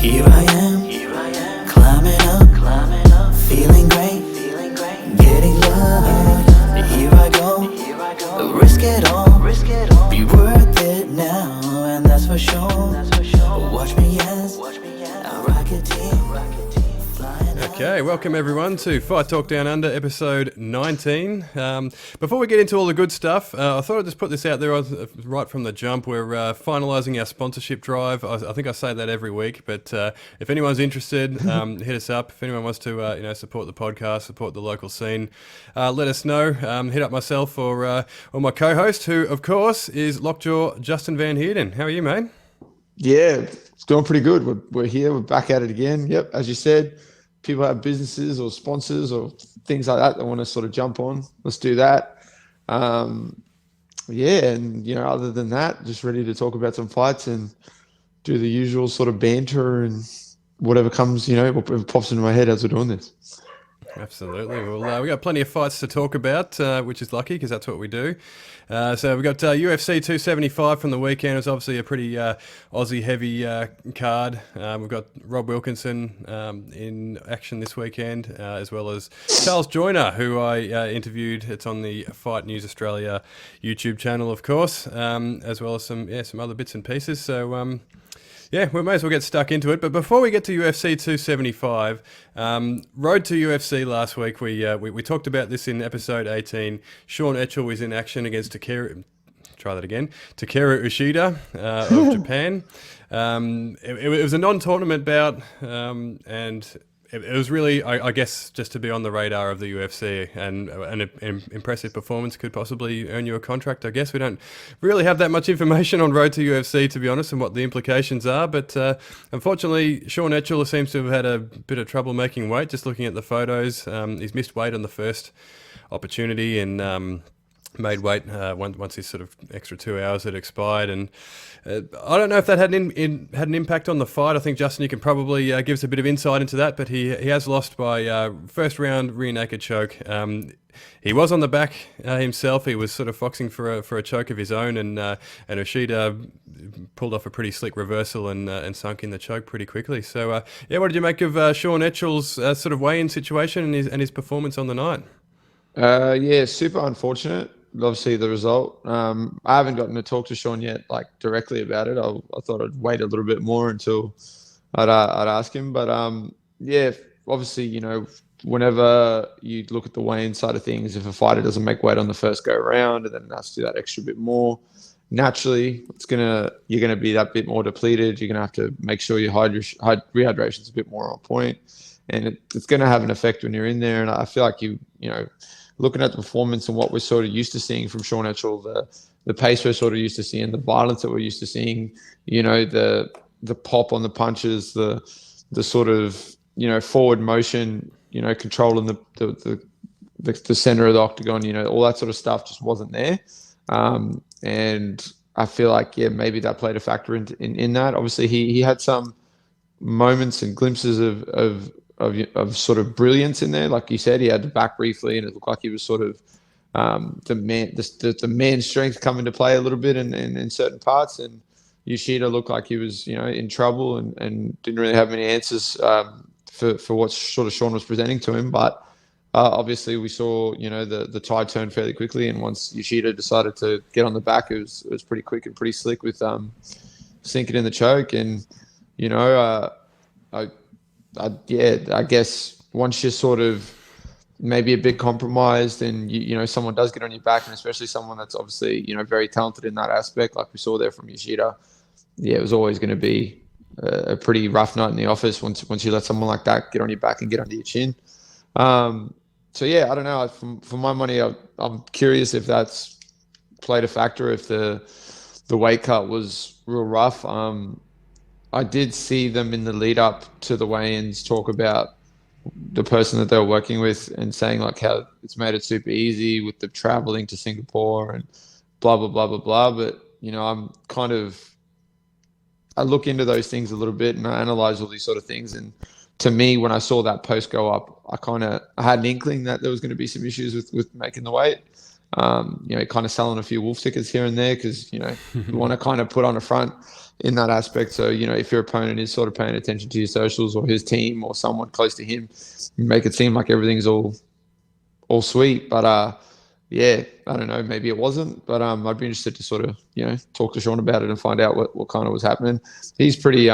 Here I am, climbing up, feeling great, getting love. Here I go, risk it all, be worth it now, and that's for sure. Watch me as a Rocketeer, flying. Okay, welcome everyone to Talk Down Under Ep.19. Before we get into all the good stuff, I thought I'd just put this out there right from the jump. We're finalising our sponsorship drive. I think I say that every week, but if anyone's interested, hit us up. If anyone wants to support the podcast, support the local scene, let us know. Hit up myself or my co-host, who of course is Lockjaw Justin Van Heerden. How are you, mate? Yeah, it's going pretty good. We're here. We're back at it again. Yep, as you said, people have businesses or sponsors or things like that want to sort of jump on. Let's do that. And other than that, just ready to talk about some fights and do the usual sort of banter and whatever comes, whatever pops into my head as we're doing this. Absolutely. Well, we got plenty of fights to talk about, which is lucky because that's what we do. So we've got UFC 275 from the weekend. It's obviously a pretty Aussie-heavy card. We've got Rob Wilkinson in action this weekend, as well as Charles Joyner, who I interviewed. It's on the Fight News Australia YouTube channel, of course, as well as some other bits and pieces. So... we may as well get stuck into it. But before we get to UFC 275, road to UFC last week, we talked about this in episode 18. Sean Etchell was in action against Takeru Ishida of Japan. It was a non-tournament bout, and it was really, I guess, just to be on the radar of the UFC, and an impressive performance could possibly earn you a contract. I guess we don't really have that much information on road to UFC, to be honest, and what the implications are. But unfortunately, Sean Etchell seems to have had a bit of trouble making weight, just looking at the photos. He's missed weight on the first opportunity and made weight once his sort of extra 2 hours had expired, and I don't know if that had an impact on the fight. I think, Justin, you can probably give us a bit of insight into that, but he has lost by first round rear naked choke. He was on the back himself. He was sort of foxing for a choke of his own, and Ishida pulled off a pretty slick reversal and sunk in the choke pretty quickly. So what did you make of Sean Etchell's sort of weigh-in situation and his performance on the night? Super unfortunate. Obviously, the result. I haven't gotten to talk to Sean yet, like directly about it. I thought I'd wait a little bit more until I'd ask him. But obviously, whenever you look at the weigh-in side of things, if a fighter doesn't make weight on the first go around and then has to do that extra bit more, naturally, you're gonna be that bit more depleted. You're gonna have to make sure your rehydration is a bit more on point, and it's gonna have an effect when you're in there. And I feel like looking at the performance and what we're sort of used to seeing from Sean Etchell, the pace we're sort of used to seeing, the violence that we're used to seeing, the pop on the punches, the sort of, forward motion, controlling the center of the octagon, all that sort of stuff just wasn't there. And I feel like, maybe that played a factor in that. Obviously, he had some moments and glimpses of sort of brilliance in there. Like you said, he had the back briefly, and it looked like he was sort of the man's strength come into play a little bit in certain parts. And Ishida looked like he was, in trouble and didn't really have many answers for what sort of Sean was presenting to him. But obviously, we saw the tide turn fairly quickly, and once Ishida decided to get on the back, it was pretty quick and pretty slick with sinking in the choke. And I guess once you're sort of maybe a bit compromised and someone does get on your back, and especially someone that's obviously very talented in that aspect, like we saw there from Ishida, it was always going to be a pretty rough night in the office once you let someone like that get on your back and get under your chin. I don't know. For my money, I'm curious if that's played a factor, if the weight cut was real rough. I did see them in the lead up to the weigh-ins talk about the person that they were working with and saying like how it's made it super easy with the traveling to Singapore and blah, blah, blah, blah, blah. But, I look into those things a little bit and I analyze all these sort of things. And to me, when I saw that post go up, I had an inkling that there was going to be some issues with making the weight. kind of selling a few wolf tickets here and there because, you want to kind of put on a front in that aspect. So, if your opponent is sort of paying attention to your socials or his team or someone close to him, you make it seem like everything's all sweet. But, yeah, I don't know. Maybe it wasn't, but I'd be interested to sort of, talk to Sean about it and find out what kind of was happening. He's pretty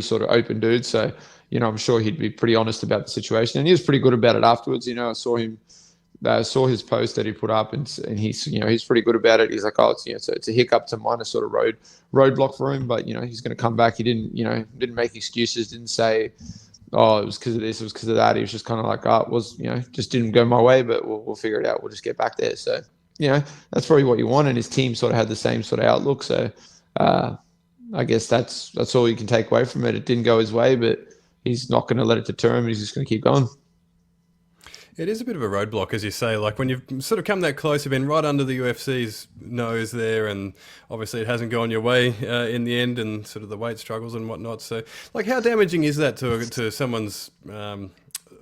sort of open dude. So, I'm sure he'd be pretty honest about the situation. And he was pretty good about it afterwards. I saw his post that he put up and he's, he's pretty good about it. He's like, oh, it's a hiccup, it's a minor sort of roadblock for him, but, he's going to come back. He didn't make excuses, didn't say, oh, it was because of this, it was because of that. He was just kind of like, oh, it was, just didn't go my way, but we'll figure it out. We'll just get back there. So, that's probably what you want. And his team sort of had the same sort of outlook. So, I guess that's all you can take away from it. It didn't go his way, but he's not going to let it deter him. He's just going to keep going. It is a bit of a roadblock, as you say. Like when you've sort of come that close, you've been right under the UFC's nose there, and obviously it hasn't gone your way in the end, and sort of the weight struggles and whatnot. So, like, how damaging is that to someone's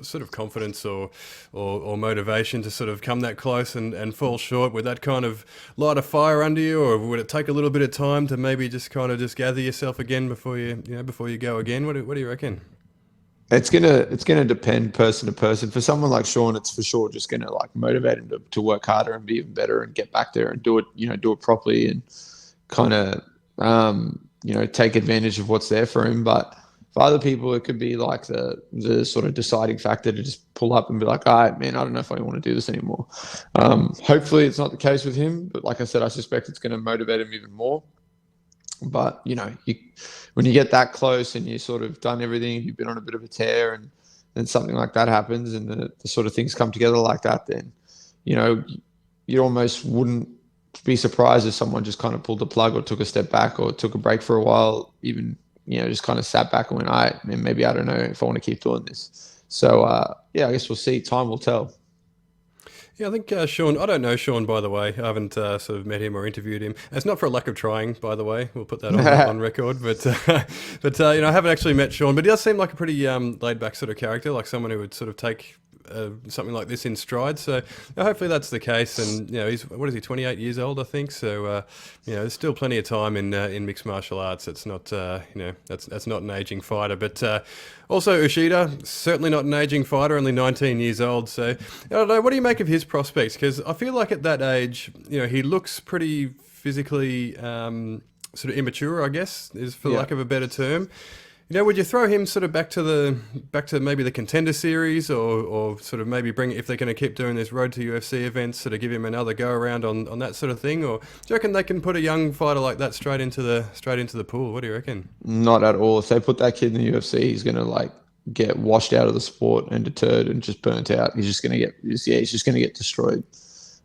sort of confidence or motivation to sort of come that close and fall short? Would that kind of light a fire under you, or would it take a little bit of time to maybe just kind of just gather yourself again before you go again? What do you reckon? It's gonna depend person to person. For someone like Sean, it's for sure just gonna like motivate him to work harder and be even better and get back there and do it properly and kind of take advantage of what's there for him. But for other people, it could be like the sort of deciding factor to just pull up and be like, all right, man, I don't know if I want to do this anymore. Hopefully it's not the case with him, but like I said, I suspect it's going to motivate him even more. But, when you get that close and you sort of done everything, you've been on a bit of a tear and then something like that happens and the sort of things come together like that, then, you almost wouldn't be surprised if someone just kind of pulled the plug or took a step back or took a break for a while, even, just kind of sat back and went, all right, man, maybe I don't know if I want to keep doing this. So, I guess we'll see. Time will tell. Yeah, I think Sean, I don't know Sean, by the way. I haven't sort of met him or interviewed him. It's not for a lack of trying, by the way. We'll put that on record. But, I haven't actually met Sean. But he does seem like a pretty laid-back sort of character, like someone who would sort of take something like this in stride. So hopefully that's the case. And, he's, 28 years old, I think. So, there's still plenty of time in mixed martial arts. It's not, that's not an aging fighter. But also Ushida, certainly not an aging fighter, only 19 years old. So I don't know, what do you make of his prospects? Because I feel like at that age, he looks pretty physically sort of immature, I guess, is for lack of a better term. Would you throw him sort of back to maybe the Contender Series or sort of maybe bring, if they're going to keep doing this Road to UFC events, sort of give him another go around on that sort of thing? Or do you reckon they can put a young fighter like that straight into the pool? What do you reckon? Not at all. If they put that kid in the UFC, he's going to get washed out of the sport and deterred and just burnt out. He's just going to get destroyed.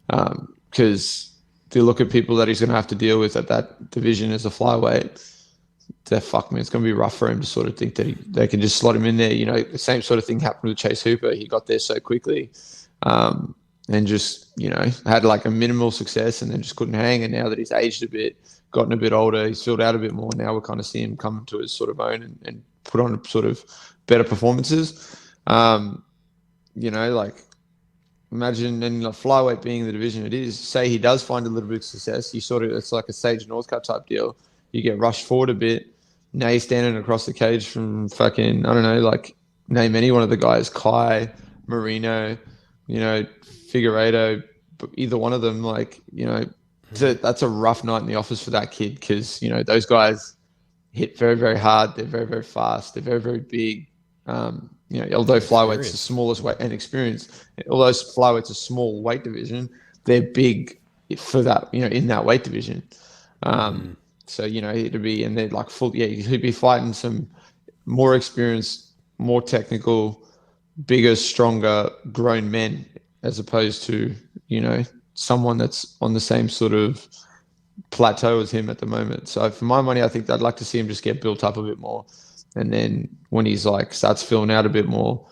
Because if you look at people that he's going to have to deal with at that division as a flyweight, it's going to be rough for him to sort of think that they can just slot him in there. The same sort of thing happened with Chase Hooper. He got there so quickly and just, had like a minimal success and then just couldn't hang. And now that he's aged a bit, gotten a bit older, he's filled out a bit more. Now we're kind of seeing him come to his sort of own and put on sort of better performances. Imagine, and flyweight being the division it is, say he does find a little bit of success, it's like a Sage Northcutt type deal. You get rushed forward a bit. Now you're standing across the cage from fucking, I don't know, name any one of the guys, Kai, Marino, Figueiredo, either one of them, that's a rough night in the office for that kid because, those guys hit very, very hard. They're very, very fast. They're very, very big. Although flyweight's the smallest weight and experience, although flyweight's a small weight division, they're big for that, in that weight division. So, it'd be, and they're he'd be fighting some more experienced, more technical, bigger, stronger, grown men, as opposed to, someone that's on the same sort of plateau as him at the moment. So for my money, I think I'd like to see him just get built up a bit more. And then when he's starts filling out a bit more,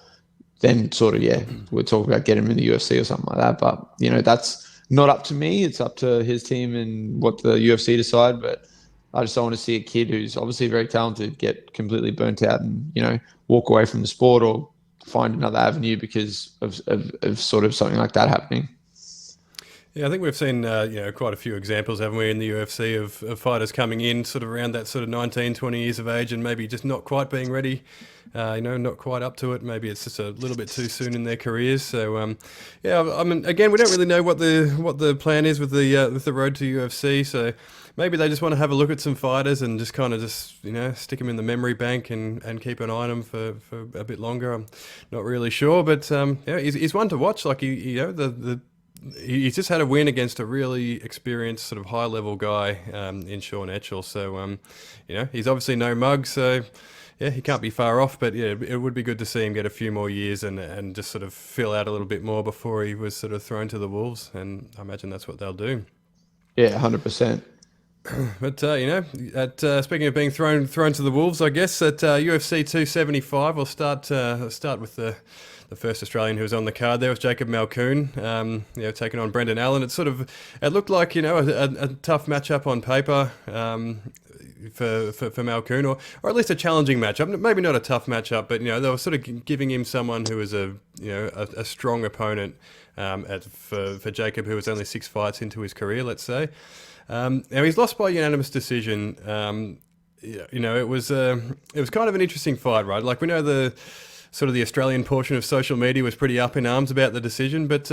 then sort of, we'll talk about getting him in the UFC or something like that. But, that's not up to me. It's up to his team and what the UFC decide. But I just don't want to see a kid who's obviously very talented get completely burnt out and, walk away from the sport or find another avenue because of sort of something like that happening. Yeah, I think we've seen quite a few examples, haven't we, in the UFC of fighters coming in sort of around that sort of 19, 20 years of age and maybe just not quite being ready, not quite up to it. Maybe it's just a little bit too soon in their careers. So, I mean, again, we don't really know what the plan is with the road to UFC. So maybe they just want to have a look at some fighters and just kind of stick them in the memory bank and keep an eye on them for a bit longer. I'm not really sure, but he's one to watch. Like he's just had a win against a really experienced sort of high level guy in Sean Etchell. So he's obviously no mug. So yeah, he can't be far off. But yeah, it would be good to see him get a few more years and just sort of fill out a little bit more before he was sort of thrown to the wolves. And I imagine that's what they'll do. Yeah, 100%. But speaking of being thrown to the wolves, I guess at UFC 275, we'll start with the first Australian who was on the card. There was Jacob Malkoon, taking on Brendan Allen. It looked like a tough matchup on paper for Malkoon, or at least a challenging matchup. Maybe not a tough matchup, but they were sort of giving him someone who was a strong opponent for Jacob, who was only 6 fights into his career, let's say. Now he's lost by unanimous decision. It was kind of an interesting fight, right? Like we know the Australian portion of social media was pretty up in arms about the decision, but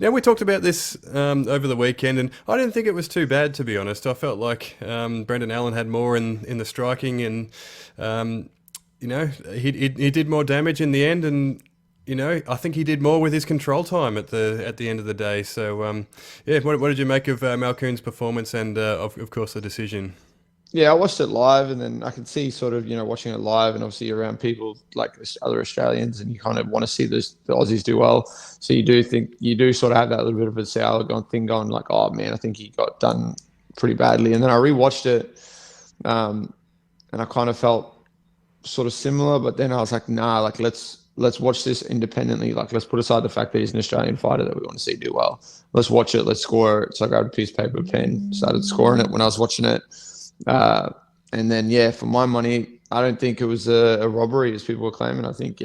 we talked about this over the weekend, and I didn't think it was too bad, to be honest. I felt like Brendan Allen had more in the striking, and he did more damage in the end, and I think he did more with his control time at the end of the day. So what did you make of Malkoon's performance and of course the decision? Yeah, I watched it live, and then I could see sort of, watching it live and obviously around people like other Australians, and you kind of want to see the Aussies do well. So you do sort of have that little bit of a sour thing going like, oh man, I think he got done pretty badly. And then I rewatched it, and I kind of felt sort of similar, but then I was like, nah, like let's watch this independently. Like, let's put aside the fact that he's an Australian fighter that we want to see do well. Let's watch it. Let's score it. So I grabbed a piece of paper, pen, started scoring it when I was watching it. And then, yeah, for my money, I don't think it was a robbery as people were claiming. I think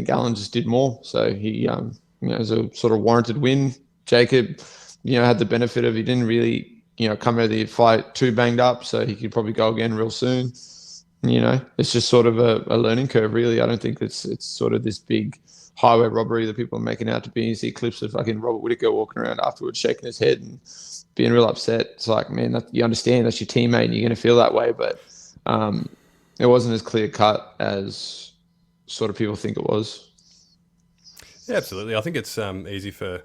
Allen just did more. So he, it was a sort of warranted win. Jacob, had the benefit of he didn't really, come out of the fight too banged up. So he could probably go again real soon. It's just sort of a learning curve, really. I don't think it's sort of this big highway robbery that people are making out to be. You see clips of fucking Robert Whittaker walking around afterwards, shaking his head and being real upset. It's like, man, you understand that's your teammate and you're going to feel that way. But it wasn't as clear cut as sort of people think it was. Yeah, absolutely. I think it's easy for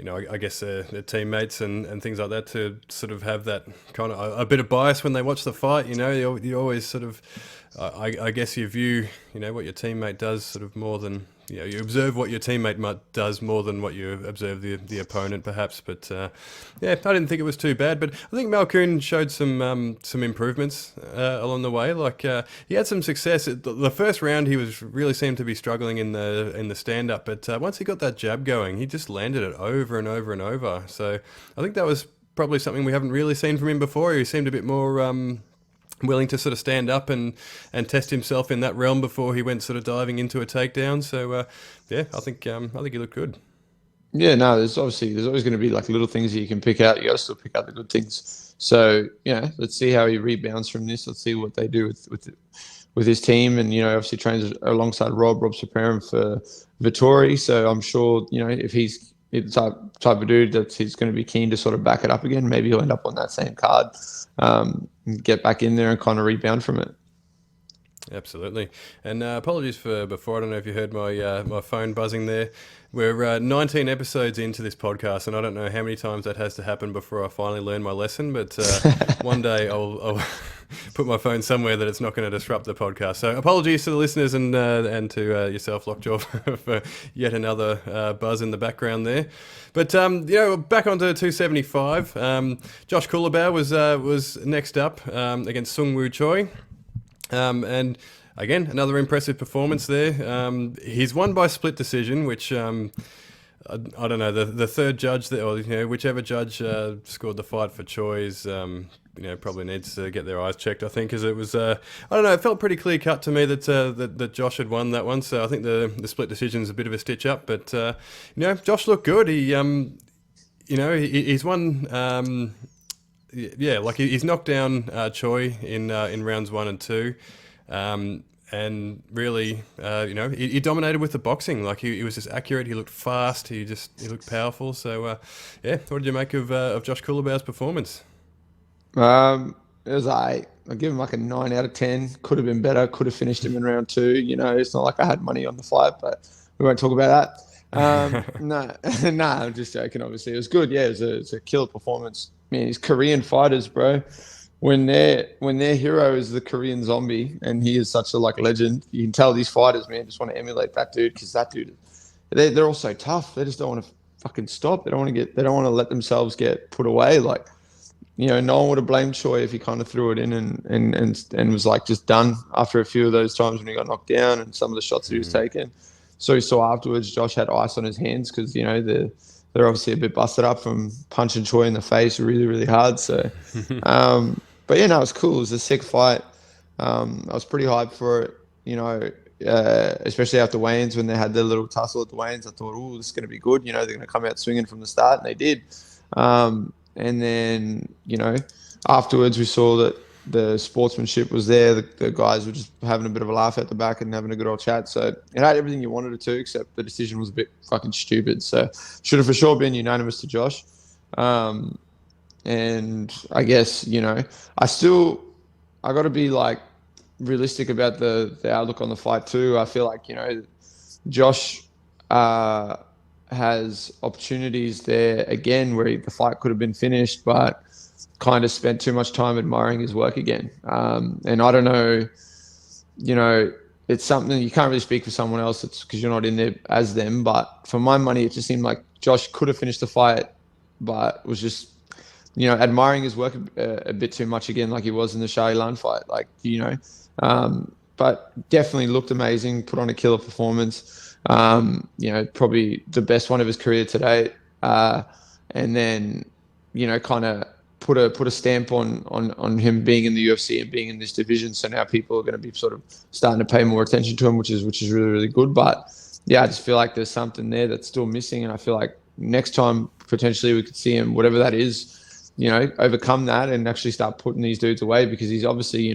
I guess their teammates and things like that to sort of have that kind of a bit of bias when they watch the fight. You always sort of, I guess you view, what your teammate does sort of more than, you observe what your teammate does more than what you observe the opponent perhaps. But I didn't think it was too bad. But I think Malkoon showed some improvements along the way. Like he had some success. The first round he really seemed to be struggling in the stand up. But once he got that jab going, he just landed it over and over and over. So I think that was probably something we haven't really seen from him before. He seemed a bit more willing to sort of stand up and test himself in that realm before he went sort of diving into a takedown. So I think he looked good. Yeah, no, there's always going to be like little things that you can pick out. You got to still pick out the good things. So let's see how he rebounds from this. Let's see what they do with his team, and obviously trains alongside Rob. Rob's preparing for Vittori, so I'm sure if he's the type of dude that he's going to be keen to sort of back it up again. Maybe he'll end up on that same card. Get back in there and kind of rebound from it. Absolutely. And apologies for before. I don't know if you heard my phone buzzing there. We're 19 episodes into this podcast, and I don't know how many times that has to happen before I finally learn my lesson. But one day I'll put my phone somewhere that it's not going to disrupt the podcast. So apologies to the listeners and to yourself, Lockjaw, for yet another buzz in the background there. But back onto 275. Josh Kulabau was next up against Sung Woo Choi. And again, another impressive performance there. He's won by split decision, which I don't know, the third judge that, or whichever judge scored the fight for Choi is probably needs to get their eyes checked, I think, because it was I don't know, it felt pretty clear cut to me that Josh had won that one. So I think the split decision is a bit of a stitch up, but Josh looked good. he's won. Like he's knocked down Choi in rounds 1 and 2. And really, he dominated with the boxing. Like he was just accurate. He looked fast. He looked powerful. So, what did you make of Josh Kulabau's performance? It was I give him like a 9 out of 10. Could have been better. Could have finished him in round 2. It's not like I had money on the fight, but we won't talk about that. No, I'm just joking. Obviously, it was good. Yeah, it's a killer performance. Man, these Korean fighters, bro. When their hero is the Korean zombie, and he is such a legend, you can tell these fighters, man, just want to emulate that dude, because that dude, they're all so tough. They just don't want to fucking stop. They don't want to let themselves get put away. No one would have blamed Choi if he kind of threw it in and was just done after a few of those times when he got knocked down and some of the shots that he was taking. So he saw afterwards Josh had ice on his hands because they're obviously a bit busted up from punching Choi in the face really, really hard. So. But it was cool. It was a sick fight. I was pretty hyped for it, especially after weigh-ins when they had their little tussle at the weigh-ins. I thought, this is going to be good. They're going to come out swinging from the start, and they did. And then, afterwards we saw that the sportsmanship was there. The guys were just having a bit of a laugh at the back and having a good old chat. So it had everything you wanted it to, except the decision was a bit fucking stupid. So should have for sure been unanimous to Josh. And I guess, I got to be realistic about the outlook on the fight too. I feel like, Josh has opportunities there again where the fight could have been finished, but kind of spent too much time admiring his work again. And I don't know, it's something you can't really speak for someone else. It's because you're not in there as them. But for my money, it just seemed like Josh could have finished the fight, but was just, admiring his work a bit too much again, like he was in the Shah Ilan fight, but definitely looked amazing, put on a killer performance, probably the best one of his career to date. And then, kind of put a stamp on him being in the UFC and being in this division. So now people are going to be sort of starting to pay more attention to him, which is really, really good. But yeah, I just feel like there's something there that's still missing. And I feel like next time potentially we could see him, whatever that is, overcome that and actually start putting these dudes away, because he's obviously,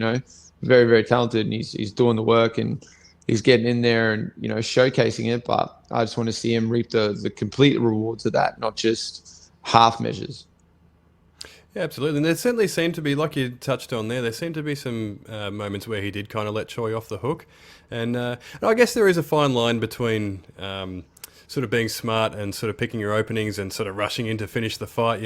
very, very talented, and he's doing the work and he's getting in there and, showcasing it. But I just want to see him reap the complete rewards of that, not just half measures. Yeah, absolutely. And there certainly seemed to be, like you touched on there seemed to be some moments where he did kind of let Choi off the hook. And I guess there is a fine line between sort of being smart and sort of picking your openings and sort of rushing in to finish the fight,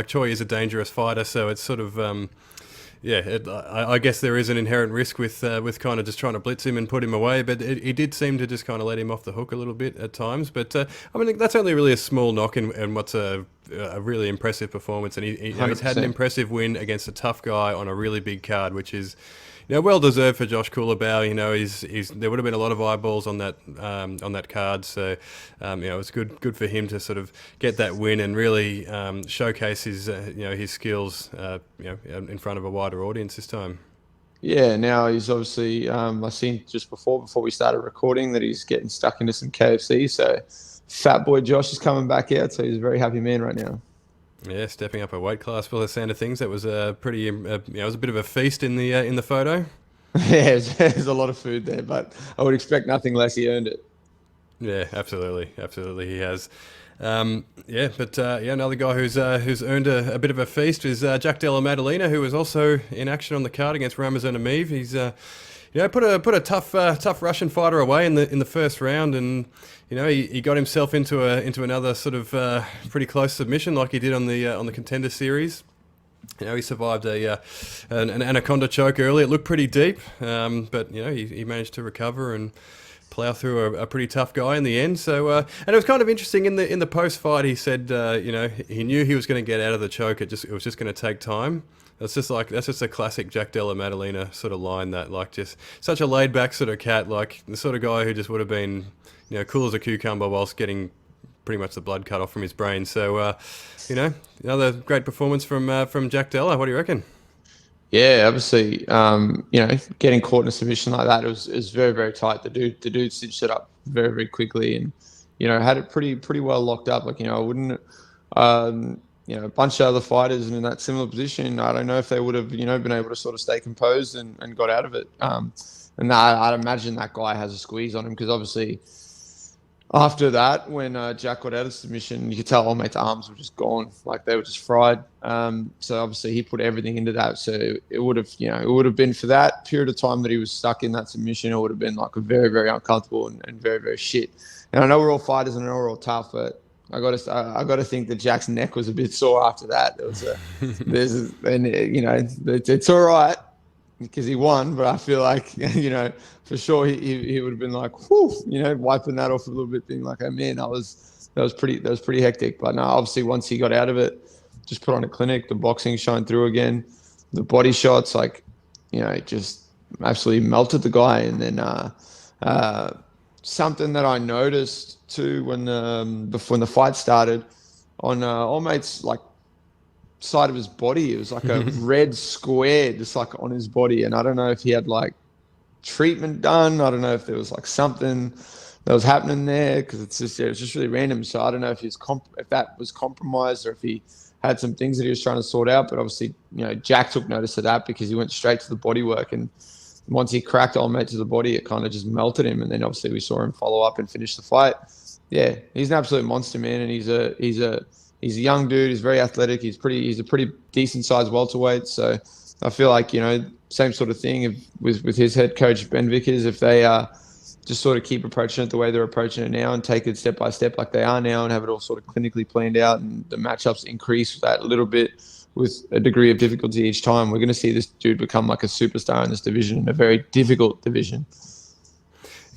Choi is a dangerous fighter, so it's sort of, I guess there is an inherent risk with kind of just trying to blitz him and put him away, but he did seem to just kind of let him off the hook a little bit at times. But that's only really a small knock in what's a really impressive performance, and he's had an impressive win against a tough guy on a really big card, which is well deserved for Josh Kulabau. He's there would have been a lot of eyeballs on that card, so it's good for him to sort of get that win and really showcase his skills in front of a wider audience this time. Yeah, now he's obviously I seen just before we started recording that he's getting stuck into some KFC, so fat boy Josh is coming back out, so he's a very happy man right now. Yeah, stepping up a weight class by the sound of things. That was a pretty, it was a bit of a feast in the photo. Yeah, there's a lot of food there, but I would expect nothing less. He earned it. Yeah, absolutely, he has. Another guy who's earned a bit of a feast is Jack Della Maddalena, who was also in action on the card against Ramazan Emeev. He's put a tough Russian fighter away in the first round, and he got himself into another sort of pretty close submission like he did on the Contender Series. He survived an anaconda choke early. It looked pretty deep, but he managed to recover and plow through a pretty tough guy in the end. So and it was kind of interesting in the post fight. He said he knew he was going to get out of the choke. It was just going to take time. That's just a classic Jack Della Maddalena sort of line. That just such a laid back sort of cat, like the sort of guy who just would have been cool as a cucumber whilst getting pretty much the blood cut off from his brain. So another great performance from Jack Della. What do you reckon? Yeah, obviously, getting caught in a submission like that is very, very tight. The dude stitched it up very, very quickly, and had it pretty well locked up. I A bunch of other fighters in that similar position, I don't know if they would have, been able to sort of stay composed and got out of it. And I'd imagine that guy has a squeeze on him because obviously after that, when Jack got out of submission, you could tell old mate's arms were just gone, like they were just fried. So obviously he put everything into that. So it would have been for that period of time that he was stuck in that submission, it would have been like a very, very uncomfortable and very, very shit. And I know we're all fighters and I know we're all tough, but I got to think that Jack's neck was a bit sore after that. It's all right because he won, but I feel like for sure he would have been like, whew, wiping that off a little bit, being like, oh man, that was pretty hectic. But no, obviously once he got out of it, just put on a clinic, the boxing shone through again, the body shots, just absolutely melted the guy. And then something that I noticed too when the fight started on old mate's side of his body, it was like a red square just on his body, and I don't know if he had treatment done. I don't know if there was something that was happening there because it was just really random. So I don't know if if that was compromised or if he had some things that he was trying to sort out. But obviously, Jack took notice of that because he went straight to the body work, and once he cracked old mate to the body, it kind of just melted him. And then obviously we saw him follow up and finish the fight. Yeah, he's an absolute monster, man, and he's a young dude. He's very athletic. He's a pretty decent sized welterweight. So I feel like, same sort of thing with his head coach, Ben Vickers, if they just sort of keep approaching it the way they're approaching it now and take it step by step like they are now and have it all sort of clinically planned out and the matchups increase that a little bit with a degree of difficulty each time, we're going to see this dude become like a superstar in this division, in a very difficult division.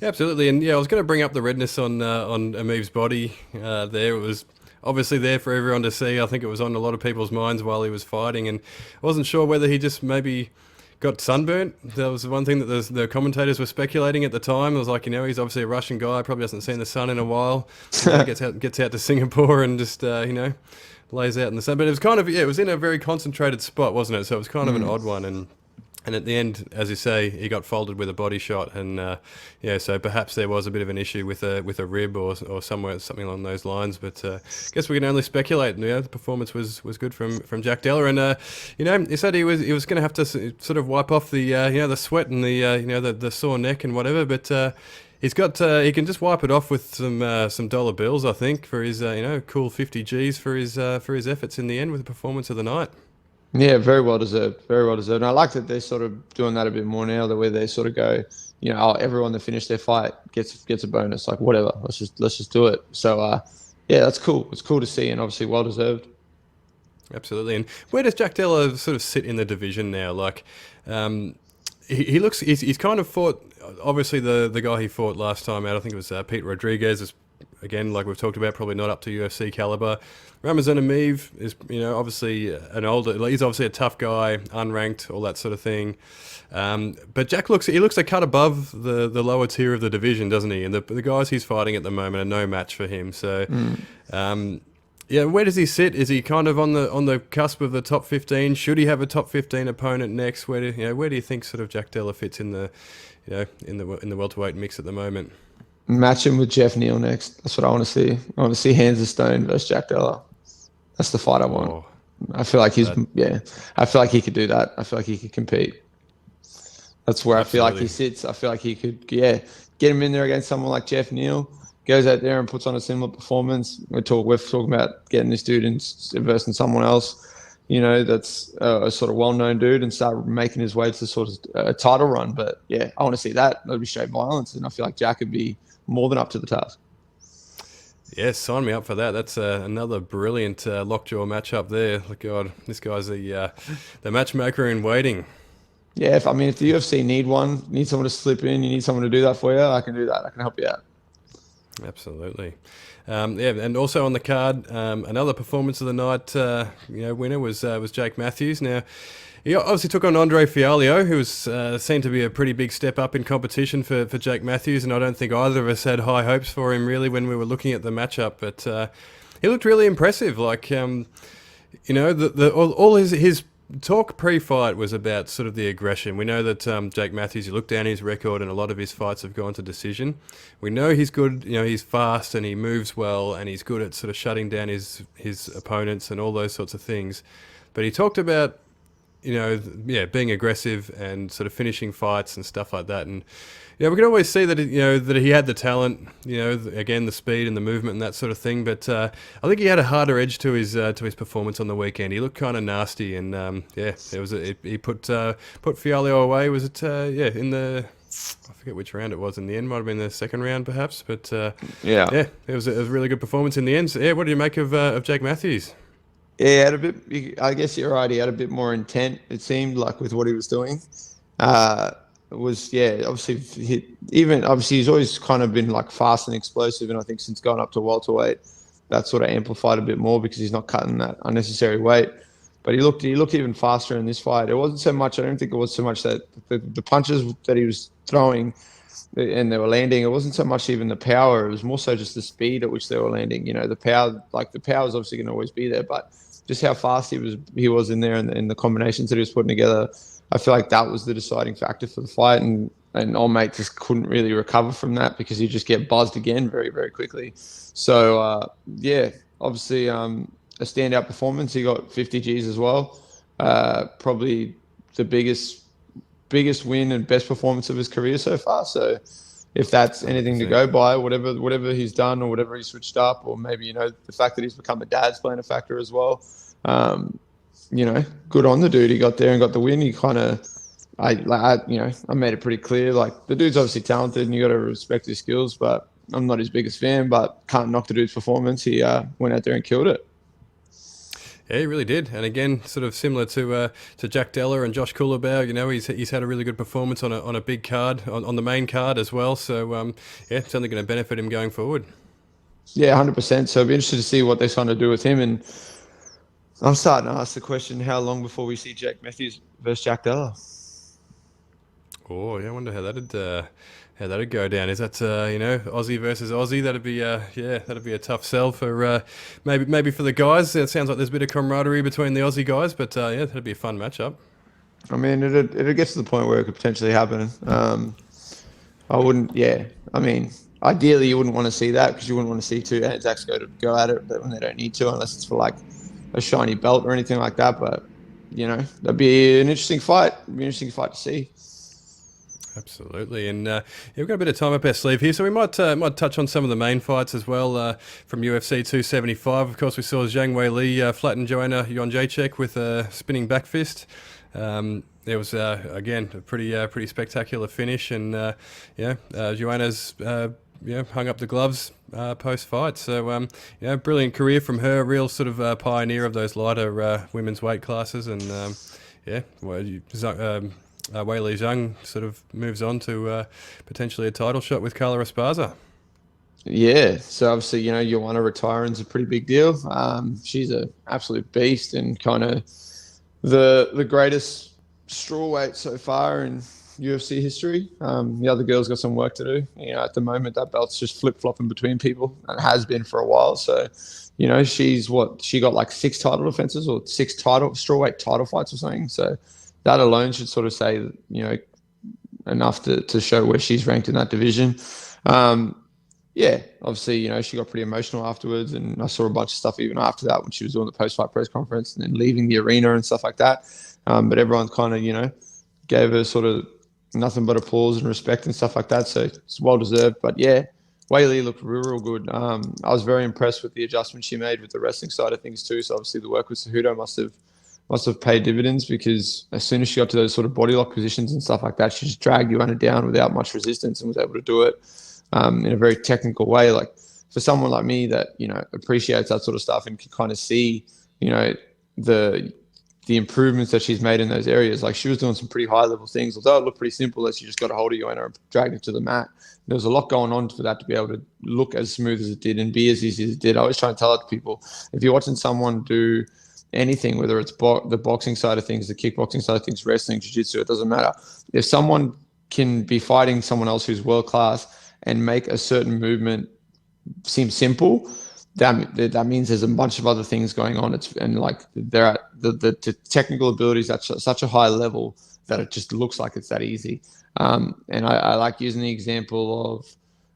Yeah, absolutely. And yeah, I was going to bring up the redness on Amib's body there. It was obviously there for everyone to see. I think it was on a lot of people's minds while he was fighting, and I wasn't sure whether he just maybe got sunburnt. That was one thing that the commentators were speculating at the time. It was like, he's obviously a Russian guy, probably hasn't seen the sun in a while. Gets out to Singapore and just, lays out in the sun. But it was kind of, it was in a very concentrated spot, wasn't it? So it was kind of an odd one. And at the end, as you say, he got folded with a body shot, and so perhaps there was a bit of an issue with a rib or somewhere, something along those lines. But I guess we can only speculate. The performance was good from Jack Della, and he said he was going to have to sort of wipe off the the sweat and the sore neck and whatever. But he can just wipe it off with some dollar bills, I think, for his cool 50 G's for his efforts in the end with the performance of the night. Yeah, very well deserved. Very well deserved. And I like that they're sort of doing that a bit more now, the way they sort of go, everyone that finished their fight gets a bonus. Like whatever, let's just do it. So yeah, that's cool. It's cool to see, and obviously well deserved. Absolutely. And where does Jack Della sort of sit in the division now? Like, he's kind of fought. Obviously, the guy he fought last time out, I think it was Pete Rodriguez. Is, again, like we've talked about, probably not up to UFC caliber. Ramazan Emeev is, obviously he's obviously a tough guy, unranked, all that sort of thing. But Jack looks a cut above the lower tier of the division, doesn't he? And the guys he's fighting at the moment are no match for him. So, where does he sit? Is he kind of on the cusp of the top 15? Should he have a top 15 opponent next? Where do you think sort of Jack Della fits in the in the welterweight mix at the moment? Match him with Jeff Neal next. That's what I want to see. I want to see Hands of Stone versus Jack Della. That's the fight I want. Oh, I feel like I feel like he could do that. I feel like he could compete. That's where Absolutely. I feel like he sits. I feel like he could, get him in there against someone like Jeff Neal. Goes out there and puts on a similar performance. We're talking about getting this dude in versus someone else, that's a sort of well-known dude, and start making his way to sort of a title run. But yeah, I want to see that. That'd be straight violence, and I feel like Jack would be more than up to the task. Yes, sign me up for that. That's another brilliant lockjaw matchup there. God, this guy's the matchmaker in waiting. Yeah, if the UFC need someone to slip in, you need someone to do that for you, I can do that. I can help you out. Absolutely. And also on the card, another performance of the night, winner was Jake Matthews. Now, he obviously took on Andre Fialho, who was seen to be a pretty big step up in competition for Jake Matthews, and I don't think either of us had high hopes for him really when we were looking at the matchup. But he looked really impressive. Like, all his talk pre-fight was about sort of the aggression. We know that Jake Matthews, you look down his record and a lot of his fights have gone to decision. We know he's good, he's fast and he moves well and he's good at sort of shutting down his opponents and all those sorts of things. But he talked about, being aggressive and sort of finishing fights and stuff like that. And we can always see that that he had the talent, again the speed and the movement and that sort of thing. But I think he had a harder edge to his performance on the weekend. He looked kind of nasty, and he put Fialio away. Was it in the, I forget which round it was in the end. Might have been the second round perhaps. But it was a really good performance in the end. So, what do you make of Jake Matthews? Yeah, had a bit. I guess you're right. He had a bit more intent. It seemed like with what he was doing. Obviously he's always kind of been like fast and explosive, and I think since going up to welterweight, that sort of amplified a bit more because he's not cutting that unnecessary weight. But he looked even faster in this fight. It wasn't so much. I don't think it was so much that the punches that he was throwing and they were landing. It wasn't so much even the power. It was more so just the speed at which they were landing. The power is obviously going to always be there, but just how fast he was in there and the combinations that he was putting together. I feel like that was the deciding factor for the fight, and old mate just couldn't really recover from that because he just get buzzed again very, very quickly. So, obviously a standout performance. He got 50 Gs as well. Probably the biggest win and best performance of his career so far. So if that's anything to go by, whatever he's done or whatever he switched up, or maybe, the fact that he's become a dad's playing a factor as well. Good on the dude. He got there and got the win. He kind of, I made it pretty clear. Like, the dude's obviously talented and you got to respect his skills, but I'm not his biggest fan, but can't knock the dude's performance. He went out there and killed it. Yeah, he really did. And again, sort of similar to Jack Della and Josh Kulabau, he's had a really good performance on a big card, on the main card as well. So, it's only going to benefit him going forward. Yeah, 100%. So it'll be interesting to see what they're trying to do with him. And I'm starting to ask the question, how long before we see Jake Matthews versus Jack Della? Oh, yeah, I wonder how that'd go down. Is that Aussie versus Aussie? That'd be a tough sell for maybe for the guys. It sounds like there's a bit of camaraderie between the Aussie guys, but that'd be a fun matchup. I mean, it gets to the point where it could potentially happen. I wouldn't. Yeah, I mean, ideally you wouldn't want to see that because you wouldn't want to see two Anzacs go at it, but when they don't need to, unless it's for like a shiny belt or anything like that. But that'd be an interesting fight. It'd be an interesting fight to see. Absolutely, and we've got a bit of time up our sleeve here, so we might touch on some of the main fights as well from UFC 275. Of course, we saw Zhang Weili flatten Joyner Jędrzejczyk with a spinning back fist. There was again a pretty spectacular finish, and Joanna's hung up the gloves post fight. So brilliant career from her, real sort of pioneer of those lighter women's weight classes, and Weili Zhang sort of moves on to potentially a title shot with Carla Esparza. Yeah, so obviously, Joanna retiring is a pretty big deal. She's an absolute beast and kind of the greatest strawweight so far in UFC history. The other girl's got some work to do. At the moment, that belt's just flip-flopping between people and has been for a while. So, she got like 6 title defenses or 6 strawweight title fights or something. So that alone should sort of say, enough to show where she's ranked in that division. Obviously, she got pretty emotional afterwards, and I saw a bunch of stuff even after that when she was doing the post-fight press conference and then leaving the arena and stuff like that. But everyone kind of, gave her sort of nothing but applause and respect and stuff like that. So it's well deserved. But yeah, Weili looked real good. I was very impressed with the adjustments she made with the wrestling side of things too. So obviously the work with Cejudo must have paid dividends, because as soon as she got to those sort of body lock positions and stuff like that, she just dragged Joanna down without much resistance and was able to do it in a very technical way. Like, for someone like me that, appreciates that sort of stuff and can kind of see, the improvements that she's made in those areas. Like, she was doing some pretty high level things, although it looked pretty simple as she just got a hold of Joanna and dragged it to the mat. There was a lot going on for that to be able to look as smooth as it did and be as easy as it did. I always try and tell it to people, if you're watching someone do anything, whether it's the boxing side of things, the kickboxing side of things, wrestling, jiu-jitsu, it doesn't matter. If someone can be fighting someone else who's world class and make a certain movement seem simple, that means there's a bunch of other things going on. And like they're at the technical abilities at such a high level that it just looks like it's that easy. And I like using the example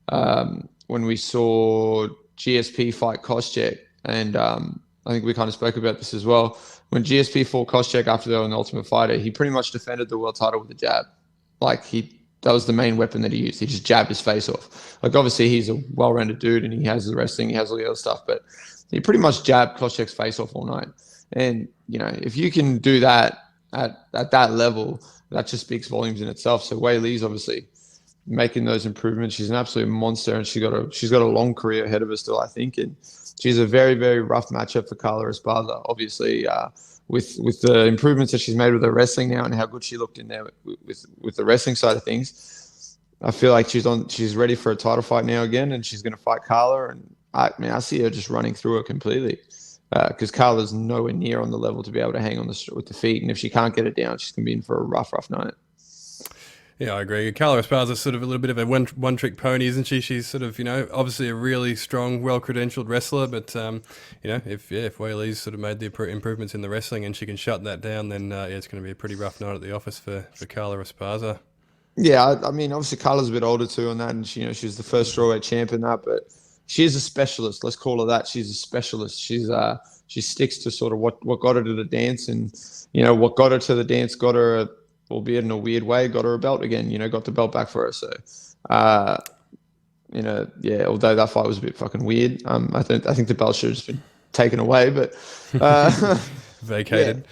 of when we saw GSP fight Koscheck, and I think we kind of spoke about this as well. When GSP fought Koscheck after they were an Ultimate Fighter, he pretty much defended the world title with a jab. Like that was the main weapon that he used. He just jabbed his face off. Like obviously he's a well-rounded dude and he has the wrestling, he has all the other stuff, but he pretty much jabbed Koscheck's face off all night. And if you can do that at that level, that just speaks volumes in itself. So Wei Li's obviously making those improvements. She's an absolute monster, and she's got a long career ahead of her still, I think. And she's a very, very rough matchup for Carla Esparza. Obviously, with the improvements that she's made with her wrestling now and how good she looked in there with the wrestling side of things, I feel like she's ready for a title fight now again, and she's going to fight Carla. And I see her just running through her completely. Because Carla's nowhere near on the level to be able to hang on with the feet. And if she can't get it down, she's going to be in for a rough night. Yeah, I agree. Carla Esparza's sort of a little bit of a one-trick pony, isn't she? She's sort of, obviously a really strong, well-credentialed wrestler. But, if Wei Li's sort of made the improvements in the wrestling and she can shut that down, then, it's going to be a pretty rough night at the office for Carla Esparza. Yeah, I mean, obviously Carla's a bit older too on that. And, she was the first strawweight champ in that, but she is a specialist. Let's call her that. She's a specialist. She sticks to sort of what got her to the dance, and what got her to the dance got her, albeit in a weird way, got her a belt again. Got the belt back for her. So, although that fight was a bit fucking weird, I think the belt should have just been taken away, but vacated. Yeah.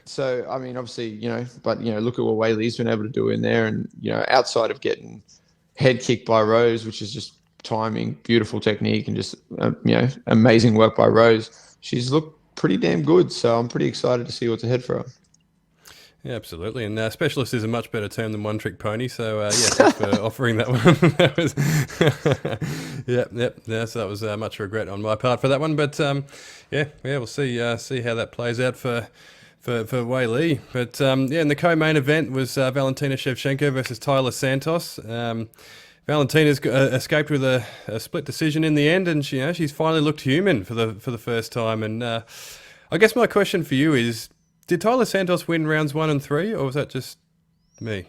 So I mean, obviously, but look at what Wei Li's been able to do in there, and outside of getting head kicked by Rose, which is just timing, beautiful technique, and just amazing work by Rose. She's looked pretty damn good, so I'm pretty excited to see what's ahead for her. Yeah, absolutely. And specialist is a much better term than one-trick pony. So thanks for offering that one. That was so that was much regret on my part for that one. But we'll see how that plays out for Wei Li. But in the co-main event was Valentina Shevchenko versus Tyla Santos. Valentina's escaped with a split decision in the end, and she's finally looked human for the first time. And I guess my question for you is, did Tyla Santos win rounds 1 and 3, or was that just me?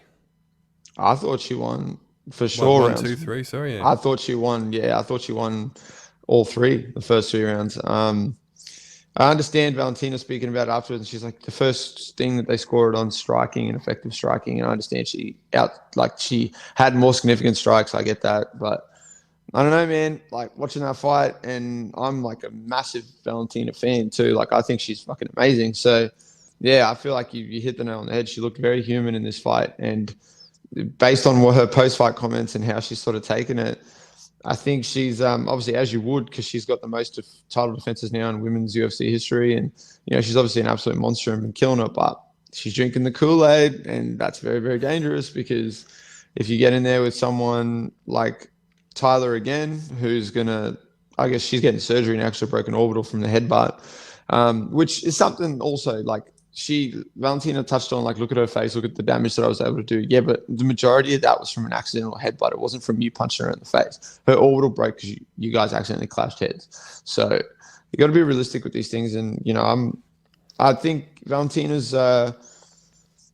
I thought she won for sure. 1, 2, 3. Sorry. Yeah. I thought she won. Yeah, I thought she won all 3, the first 3 rounds. I understand Valentina speaking about it afterwards, and she's like, the first thing that they scored on striking and effective striking, and I understand she had more significant strikes. I get that, but I don't know, man. Like watching that fight, and I'm like a massive Valentina fan too. Like I think she's fucking amazing. So yeah, I feel like you hit the nail on the head. She looked very human in this fight, and based on what her post-fight comments and how she's sort of taken it, I think she's obviously, as you would, because she's got the most title defenses now in women's UFC history, and she's obviously an absolute monster and been killing it. But she's drinking the Kool-Aid, and that's very, very dangerous, because if you get in there with someone like Tyla again, who's I guess she's getting surgery now, actually broken orbital from the headbutt, which is something also like Valentina touched on, like, look at her face, look at the damage that I was able to do. Yeah, but the majority of that was from an accidental headbutt. It wasn't from you punching her in the face. Her orbital broke because you guys accidentally clashed heads. So you got to be realistic with these things. And, I think Valentina's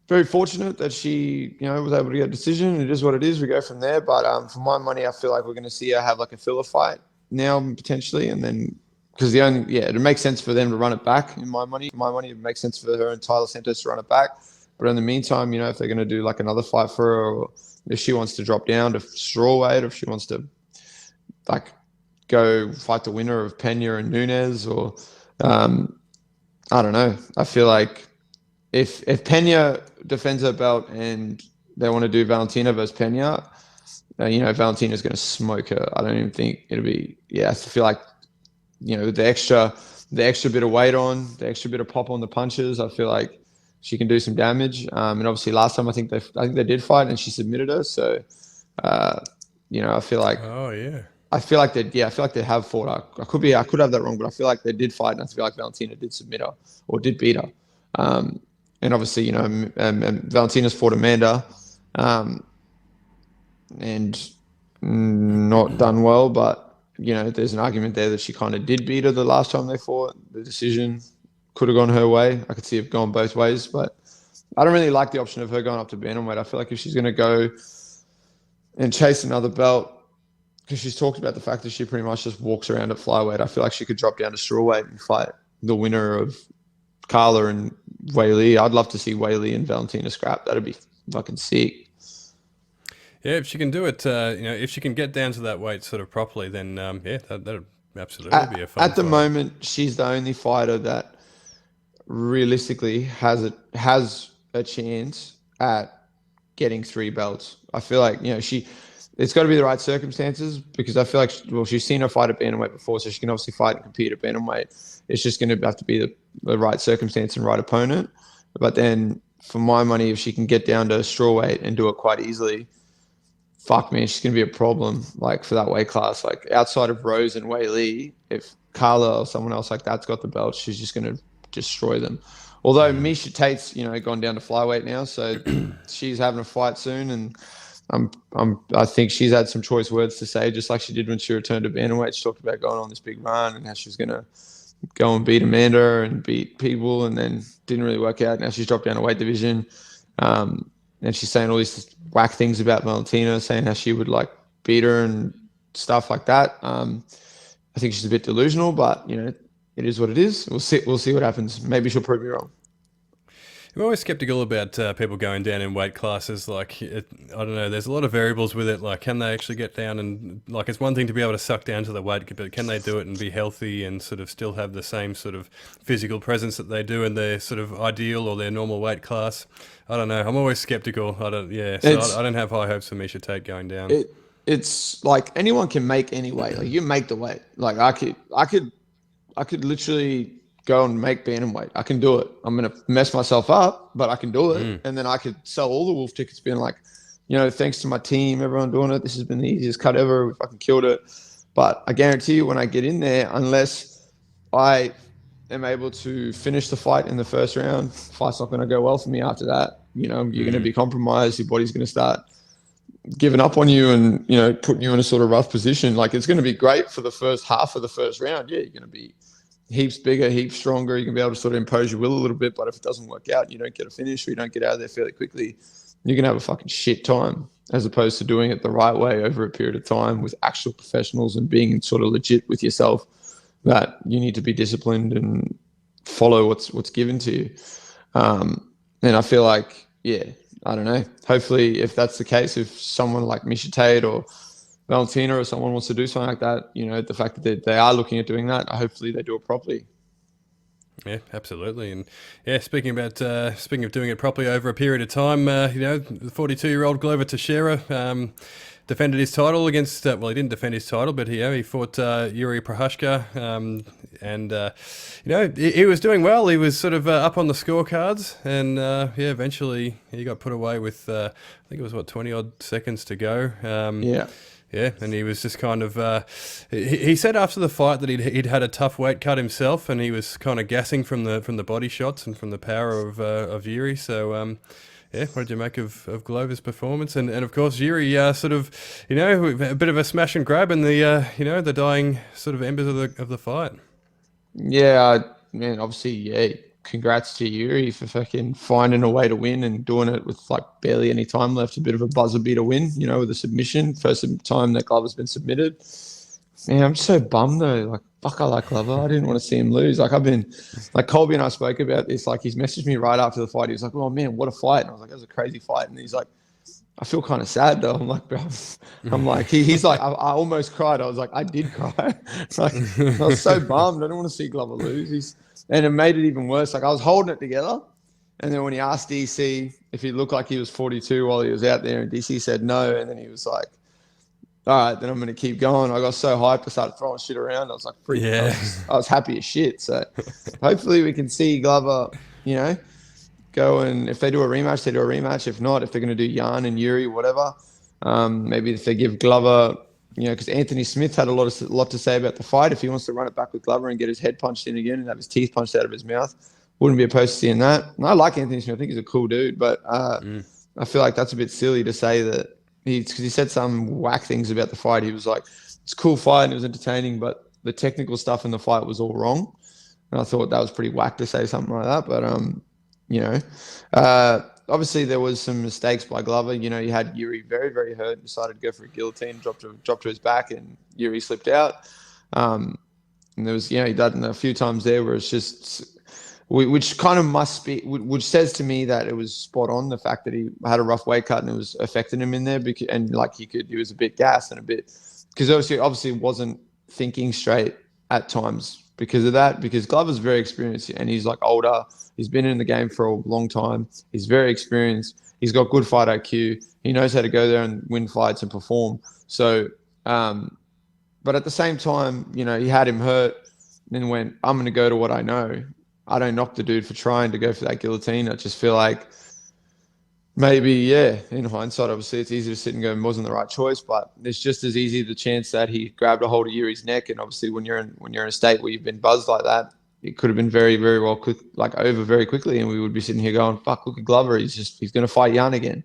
very fortunate that she, was able to get a decision. It is what it is. We go from there. But for my money, I feel like we're going to see her have like a filler fight now, potentially. And then, because it makes sense for them to run it back. In my money, it makes sense for her and Tyla Santos to run it back. But in the meantime, if they're going to do like another fight for her, or if she wants to drop down to strawweight, or if she wants to like go fight the winner of Pena and Nunes, or I don't know. I feel like if Pena defends her belt and they want to do Valentina versus Pena, Valentina's going to smoke her. I don't even think it'll be. Yeah, I feel like. The extra bit of weight on, the extra bit of pop on the punches, I feel like she can do some damage. And obviously last time I think they did fight and she submitted her. So, I feel like. Oh yeah. I feel like they have fought. I could have that wrong, but I feel like they did fight, and I feel like Valentina did submit her or did beat her. And obviously, Valentina's fought Amanda, and not done well, but. there's an argument there that she kind of did beat her the last time they fought. The decision could have gone her way. I could see it going both ways, but I don't really like the option of her going up to bantamweight. I feel like if she's going to go and chase another belt, because she's talked about the fact that she pretty much just walks around at flyweight, I feel like she could drop down to strawweight and fight the winner of Carla and Weili. I'd love to see Weili and Valentina scrap. That'd be fucking sick. Yeah, if she can do it, if she can get down to that weight sort of properly, then that'd absolutely be a fun At the fight. moment, she's the only fighter that realistically has a chance at getting 3 belts. I feel like, it's got to be the right circumstances, because I feel like, she's seen her fight at bantamweight before, so she can obviously fight and compete at bantamweight. It's just going to have to be the right circumstance and right opponent. But then, for my money, if she can get down to strawweight and do it quite easily, fuck man, she's going to be a problem, like, for that weight class. Like, outside of Rose and Weili, if Carla or someone else like that's got the belt, she's just going to destroy them. Although Miesha Tate's, gone down to flyweight now, so she's having a fight soon, and I think she's had some choice words to say, just like she did when she returned to bantamweight. She talked about going on this big run and how she was going to go and beat Amanda and beat people, and then didn't really work out. Now she's dropped down a weight division, and she's saying all these whack things about Valentina, saying how she would like beat her and stuff like that. I think she's a bit delusional, but it is what it is. We'll see what happens. Maybe she'll prove me wrong. I'm always skeptical about people going down in weight classes. Like, I don't know, there's a lot of variables with it. Like, can they actually get down? And, like, it's one thing to be able to suck down to the weight, but can they do it and be healthy and sort of still have the same sort of physical presence that they do in their sort of ideal or their normal weight class? I don't know. I'm always skeptical. I don't have high hopes for Miesha Tate going down. It's like anyone can make any weight. Like, you make the weight. Like, I could literally go and make bantamweight. I can do it. I'm going to mess myself up, but I can do it. And then I could sell all the Wolf tickets being like, thanks to my team, everyone doing it, this has been the easiest cut ever. We fucking killed it. But I guarantee you, when I get in there, unless I am able to finish the fight in the first round, the fight's not going to go well for me after that. You're going to be compromised. Your body's going to start giving up on you and, putting you in a sort of rough position. Like, it's going to be great for the first half of the first round. Yeah, you're going to be heaps bigger, heaps stronger. You can be able to sort of impose your will a little bit, but if it doesn't work out, you don't get a finish or you don't get out of there fairly quickly, you're going to have a fucking shit time, as opposed to doing it the right way over a period of time with actual professionals and being sort of legit with yourself, that you need to be disciplined and follow what's given to you. And I feel like, I don't know. Hopefully, if that's the case, if someone like Miesha Tate or Valentina or someone wants to do something like that, the fact that they are looking at doing that, hopefully they do it properly. Yeah, absolutely. And speaking of doing it properly over a period of time, the 42-year-old Glover Teixeira defended his title against, he didn't defend his title, but he fought Yuri Prochazka, and he was doing well. He was sort of up on the scorecards, and eventually he got put away with I think it was 20 odd seconds to go. Yeah, and he was just kind of. He said after the fight that he'd had a tough weight cut himself, and he was kind of gassing from the body shots and from the power of Yuri. So, what did you make of Glover's performance? And of course, Yuri sort of, a bit of a smash and grab in the dying sort of embers of the fight. Yeah, man. Obviously, congrats to Yuri for fucking finding a way to win and doing it with like barely any time left. A bit of a buzzer beater win, with a submission. First time that Glover's been submitted. Man, I'm just so bummed though. Like, fuck, I like Glover. I didn't want to see him lose. Like, I've been, like, Colby and I spoke about this. Like, he's messaged me right after the fight. He was like, "Oh man, what a fight!" And I was like, "That was a crazy fight." And he's like, "I feel kind of sad though." I'm like, "Bro," I'm like, he's like, I almost cried. I was like, I did cry. Like, I was so bummed. I don't want to see Glover lose. And it made it even worse. Like, I was holding it together. And then when he asked DC if he looked like he was 42 while he was out there, and DC said no. And then he was like, all right, then I'm going to keep going. I got so hyped, I started throwing shit around. I was like, I was happy as shit. So hopefully we can see Glover, go, and if they do a rematch, they do a rematch. If not, if they're going to do Jan and Yuri, whatever, maybe if they give Glover, because Anthony Smith had a lot to say about the fight. If he wants to run it back with Glover and get his head punched in again and have his teeth punched out of his mouth, wouldn't be opposed to seeing that. And I like Anthony Smith. I think he's a cool dude, but I feel like that's a bit silly to say that because he said some whack things about the fight. He was like, it's a cool fight and it was entertaining, but the technical stuff in the fight was all wrong. And I thought that was pretty whack to say something like that. But, you know, obviously there was some mistakes by Glover. You know, you had Yuri very, very hurt and decided to go for a guillotine, dropped to his back, and Yuri slipped out. And there was, you know, he done a few times there where it's just, which kind of must be, which says to me that it was spot on, the fact that he had a rough weight cut and it was affecting him in there, because, and like he was a bit gassed and a bit, because obviously wasn't thinking straight at times because of that, because Glover's very experienced and he's like older. He's been in the game for a long time. He's very experienced. He's got good fight IQ. He knows how to go there and win fights and perform. So, but at the same time, you know, he had him hurt and then went, I'm going to go to what I know. I don't knock the dude for trying to go for that guillotine. I just feel like maybe, yeah, in hindsight, obviously it's easy to sit and go, it wasn't the right choice, but it's just as easy the chance that he grabbed a hold of Yuri's neck. And obviously when you're in a state where you've been buzzed like that, it could have been very, very well over very quickly. And we would be sitting here going, fuck, look at Glover. He's going to fight Jan again.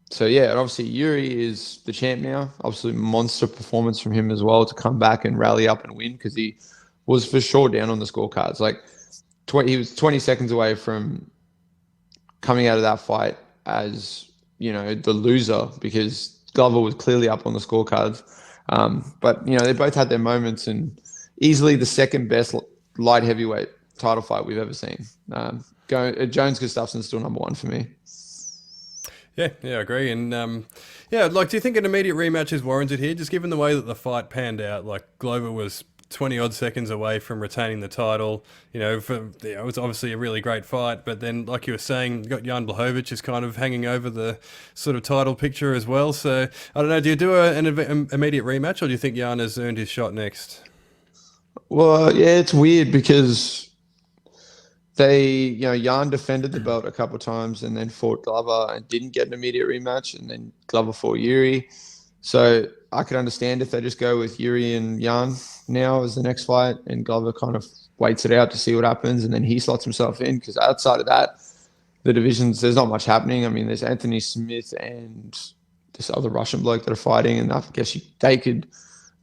So yeah, and obviously Yuri is the champ now. Obviously monster performance from him as well to come back and rally up and win, because he was for sure down on the scorecards. Like he was 20 seconds away from coming out of that fight as, you know, the loser, because Glover was clearly up on the scorecards. But, you know, they both had their moments, and easily the second best light heavyweight title fight we've ever seen. Jones Gustafsson's still number one for me. Yeah, I agree. And yeah, like, do you think an immediate rematch is warranted here? Just given the way that the fight panned out, like Glover was 20 odd seconds away from retaining the title. You know, it was obviously a really great fight, but then, like you were saying, you got Jan Blachowicz is kind of hanging over the sort of title picture as well. So I don't know, do you do an immediate rematch, or do you think Jan has earned his shot next? Well, yeah, it's weird because Jan defended the belt a couple of times and then fought Glover and didn't get an immediate rematch, and then Glover fought Yuri. So I could understand if they just go with Yuri and Jan now as the next fight, and Glover kind of waits it out to see what happens, and then he slots himself in, because outside of that, the divisions, there's not much happening. I mean, there's Anthony Smith and this other Russian bloke that are fighting, and I guess they could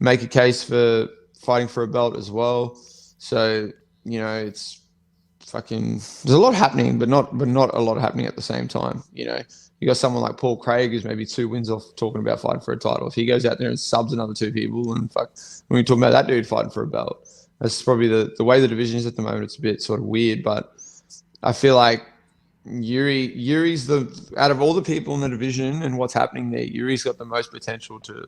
make a case for fighting for a belt as well. So, you know, it's fucking, there's a lot happening, but not a lot happening at the same time. You know, you got someone like Paul Craig, who's maybe 2 wins off talking about fighting for a title. If he goes out there and subs another 2 people, and when we talk about that dude fighting for a belt, that's probably the way the division is at the moment. It's a bit sort of weird, but I feel like Yuri's out of all the people in the division and what's happening there, Yuri's got the most potential to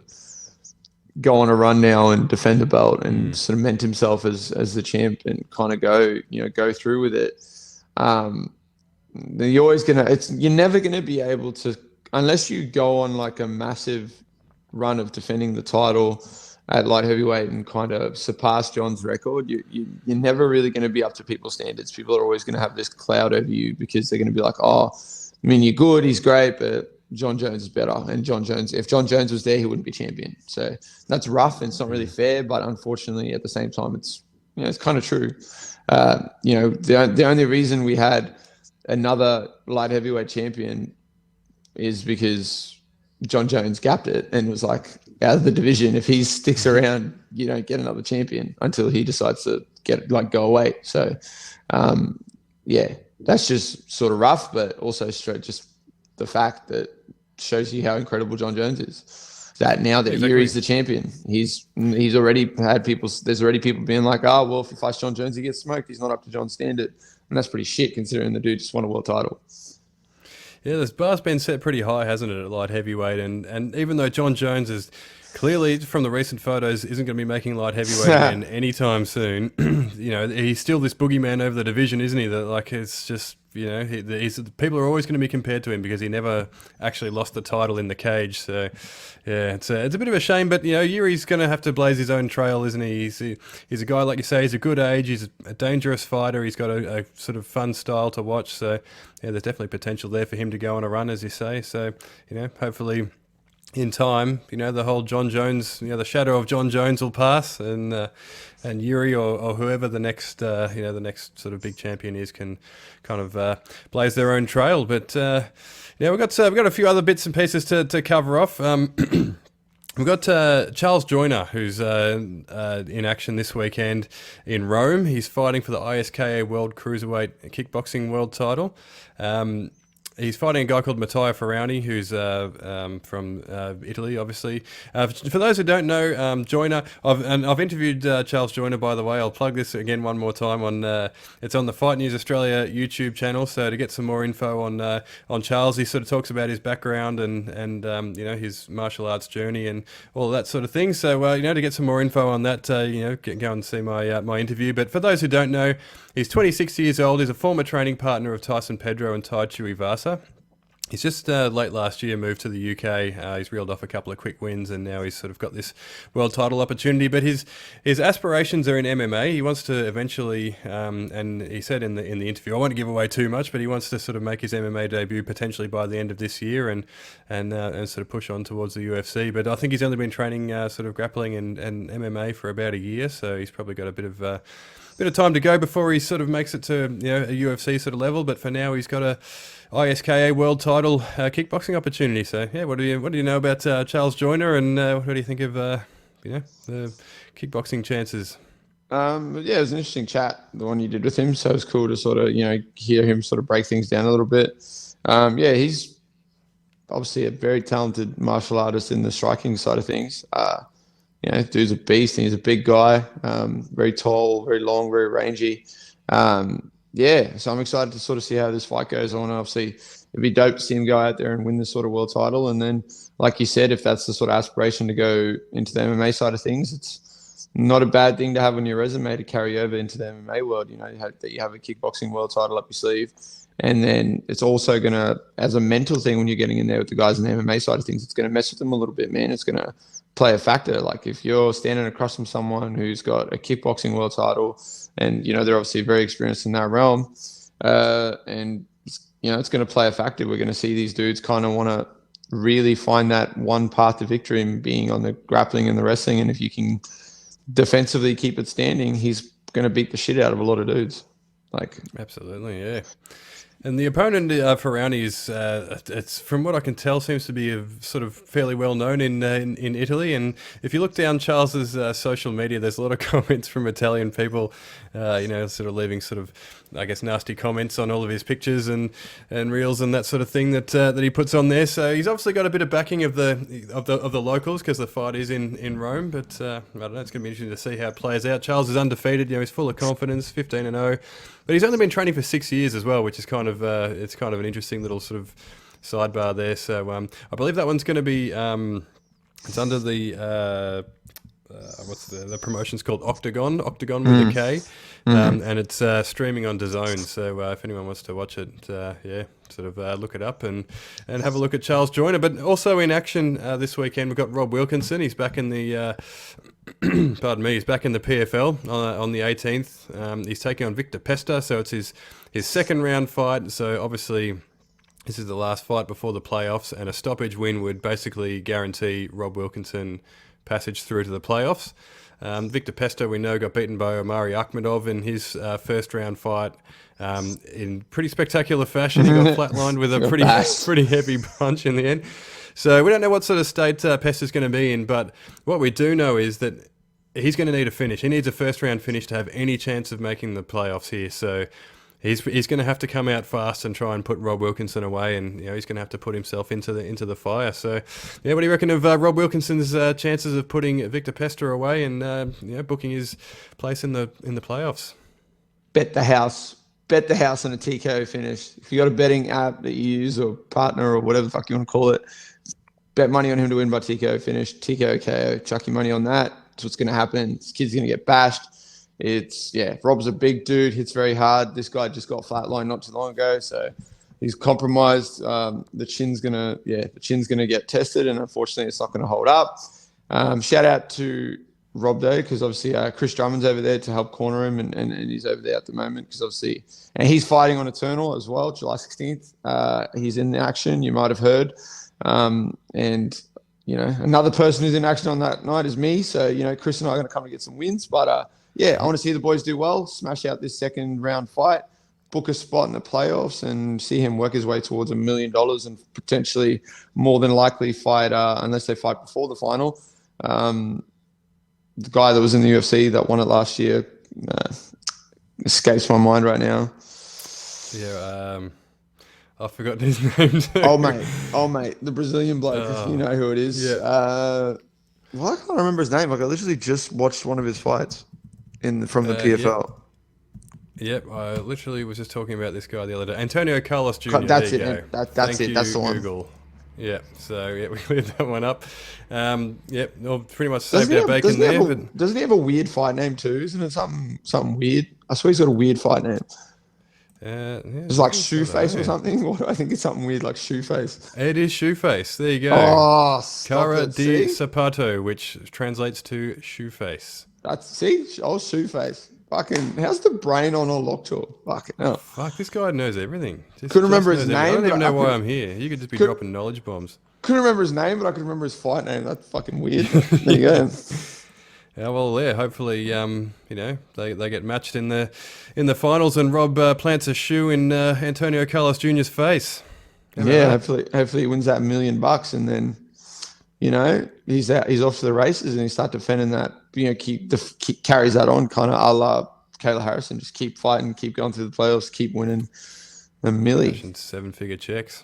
go on a run now and defend the belt and cement himself as the champ and kind of go through with it. You're never gonna be able to, unless you go on like a massive run of defending the title at light heavyweight and kind of surpass John's record. You're never really going to be up to people's standards. People are always going to have this cloud over you, because they're going to be like, oh, I mean, you're good, he's great, but John Jones is better. And if John Jones was there, he wouldn't be champion. So that's rough and it's not really fair, but unfortunately at the same time, it's kind of true. The only reason we had another light heavyweight champion is because John Jones gapped it and was like, out of the division, if he sticks around, you don't get another champion until he decides to go away. So, that's just sort of rough, but also straight just the fact that shows you how incredible John Jones is. That now that Yuri's the champion, he's already had people. There's already people being like, oh, well, if he fights John Jones, he gets smoked. He's not up to John's standard, and that's pretty shit considering the dude just won a world title. Yeah, this bar's been set pretty high, hasn't it, at light heavyweight? And even though John Jones is clearly, from the recent photos, isn't going to be making light heavyweight again anytime soon, he's still this boogeyman over the division, isn't he? That, like, it's just, people are always going to be compared to him because he never actually lost the title in the cage. So, yeah, it's a bit of a shame, but, Yuri's going to have to blaze his own trail, isn't he? He's a guy, like you say, he's a good age, he's a dangerous fighter, he's got a sort of fun style to watch, so, yeah, there's definitely potential there for him to go on a run, as you say. So, hopefully in time, the whole John Jones, the shadow of John Jones will pass, and Yuri or whoever the next sort of big champion is can kind of blaze their own trail. But we've got a few other bits and pieces to cover off. We've got Charles Joyner, who's in action this weekend in Rome. He's fighting for the ISKA World Cruiserweight Kickboxing World Title. He's fighting a guy called Matteo Ferrani, who's from Italy, obviously. For those who don't know, Joyner, I've interviewed Charles Joyner, by the way. I'll plug this again one more time. It's on the Fight News Australia YouTube channel. So to get some more info on Charles, he sort of talks about his background and his martial arts journey and all of that sort of thing. So to get some more info on that, go and see my interview. But for those who don't know, he's 26 years old. He's a former training partner of Tyson Pedro and Tai Tuivasa. He's just late last year moved to the UK. He's reeled off a couple of quick wins, and now he's sort of got this world title opportunity. But his aspirations are in MMA. He wants to eventually, and he said in the interview, I won't give away too much, but he wants to sort of make his MMA debut potentially by the end of this year, and sort of push on towards the UFC. But I think he's only been training sort of grappling and MMA for about a year, so he's probably got a bit of time to go before he sort of makes it to a UFC sort of level. But for now, he's got a ISKA world title kickboxing opportunity. So yeah, what do you know about Charles Joyner, and what do you think of the kickboxing chances? Yeah, it was an interesting chat, the one you did with him. So it was cool to sort of hear him sort of break things down a little bit. He's obviously a very talented martial artist in the striking side of things. Dude's a beast, and he's a big guy, very tall, very long, very rangy. So I'm excited to sort of see how this fight goes on. Obviously, it'd be dope to see him go out there and win this sort of world title. And then, like you said, if that's the sort of aspiration to go into the MMA side of things, it's not a bad thing to have on your resume to carry over into the MMA world. That you have a kickboxing world title up your sleeve. And then it's also going to, as a mental thing, when you're getting in there with the guys in the MMA side of things, it's going to mess with them a little bit, man. It's going to play a factor. Like if you're standing across from someone who's got a kickboxing world title, and they're obviously very experienced in that realm, and it's going to play a factor. We're going to see these dudes kind of want to really find that one path to victory in being on the grappling and the wrestling. And if you can defensively keep it standing, he's going to beat the shit out of a lot of dudes. Absolutely, yeah. And the opponent, Ferrani, is it's from what I can tell, seems to be sort of fairly well known in Italy. And if you look down Charles's social media, there's a lot of comments from Italian people, sort of leaving sort of, I guess, nasty comments on all of his pictures and reels and that sort of thing that he puts on there. So he's obviously got a bit of backing of the locals because the fight is in Rome. But I don't know, it's going to be interesting to see how it plays out. Charles is undefeated. He's full of confidence, 15-0. But he's only been training for 6 years as well, which is kind of an interesting little sort of sidebar there. So I believe that one's going to be it's under the what's the promotion's called Octagon with a K, and it's streaming on DAZN. So if anyone wants to watch it, look it up and have a look at Charles Joyner. But also in action this weekend, we've got Rob Wilkinson. He's back in the he's back in the PFL on the 18th. He's taking on Victor Pesta, so it's his second round fight. So obviously this is the last fight before the playoffs, and a stoppage win would basically guarantee Rob Wilkinson passage through to the playoffs. Victor Pesta, we know, got beaten by Omari Akhmedov in his first round fight in pretty spectacular fashion. He got flatlined with a pretty heavy punch in the end. So we don't know what sort of state Pesta's going to be in, but what we do know is that he's going to need a finish. He needs a first round finish to have any chance of making the playoffs here. So he's going to have to come out fast and try and put Rob Wilkinson away, and he's going to have to put himself into the fire. So yeah, what do you reckon of Rob Wilkinson's chances of putting Victor Pesta away and booking his place in the playoffs? Bet the house on a TKO finish. If you got a betting app that you use or partner or whatever the fuck you want to call it, bet money on him to win by TKO finish, TKO KO, chuck your money on that. That's what's going to happen. This kid's going to get bashed. Rob's a big dude, hits very hard. This guy just got flatlined not too long ago, so he's compromised. The chin's gonna get tested, and unfortunately, it's not going to hold up. Shout out to Rob though, because obviously Chris Drummond's over there to help corner him, and he's over there at the moment because obviously, and he's fighting on Eternal as well, July 16th. He's in the action. You might have heard, and another person who's in action on that night is me. So Chris and I are going to come and get some wins, but. I want to see the boys do well, smash out this second round fight, book a spot in the playoffs and see him work his way towards $1 million and potentially more than likely fight, unless they fight before the final. The guy that was in the UFC that won it last year escapes my mind right now. Yeah, I've forgotten his name too. Oh mate, the Brazilian bloke. If you know who it is. Yeah. Well, I can't remember his name. Like I literally just watched one of his fights from the PFL. Yep, I literally was just talking about this guy the other day. Antonio Carlos Jr. That's there it. you go. That's Thank it. you, That's the one. Google. Yeah, so yeah, we cleared that one up. Yep, well, pretty much saved our bacon there. Doesn't he have a weird fight name too? Isn't it something weird? I swear he's got a weird fight name. Yeah, it's like Shoeface or something. Or I think it's something weird like Shoeface. It is Shoeface. There you go. Oh, Cara de Sapato, which translates to Shoeface. Shoeface. Fucking, how's the brain on a Lockjaw? Fucking hell. Fuck, this guy knows everything. Couldn't remember his name. I don't even know why I'm here. You could just be dropping knowledge bombs. Couldn't remember his name, but I could remember his fight name. That's fucking weird. There you go. Yeah, well, yeah. Hopefully, they get matched in the finals, and Rob plants a shoe in Antonio Carlos Jr.'s face. Hopefully he wins that $1 million, and then he's off to the races, and he start defending that. Keep carries that on, kind of a la Kayla Harrison. Just keep fighting, keep going through the playoffs, keep winning the milli. 7-figure checks.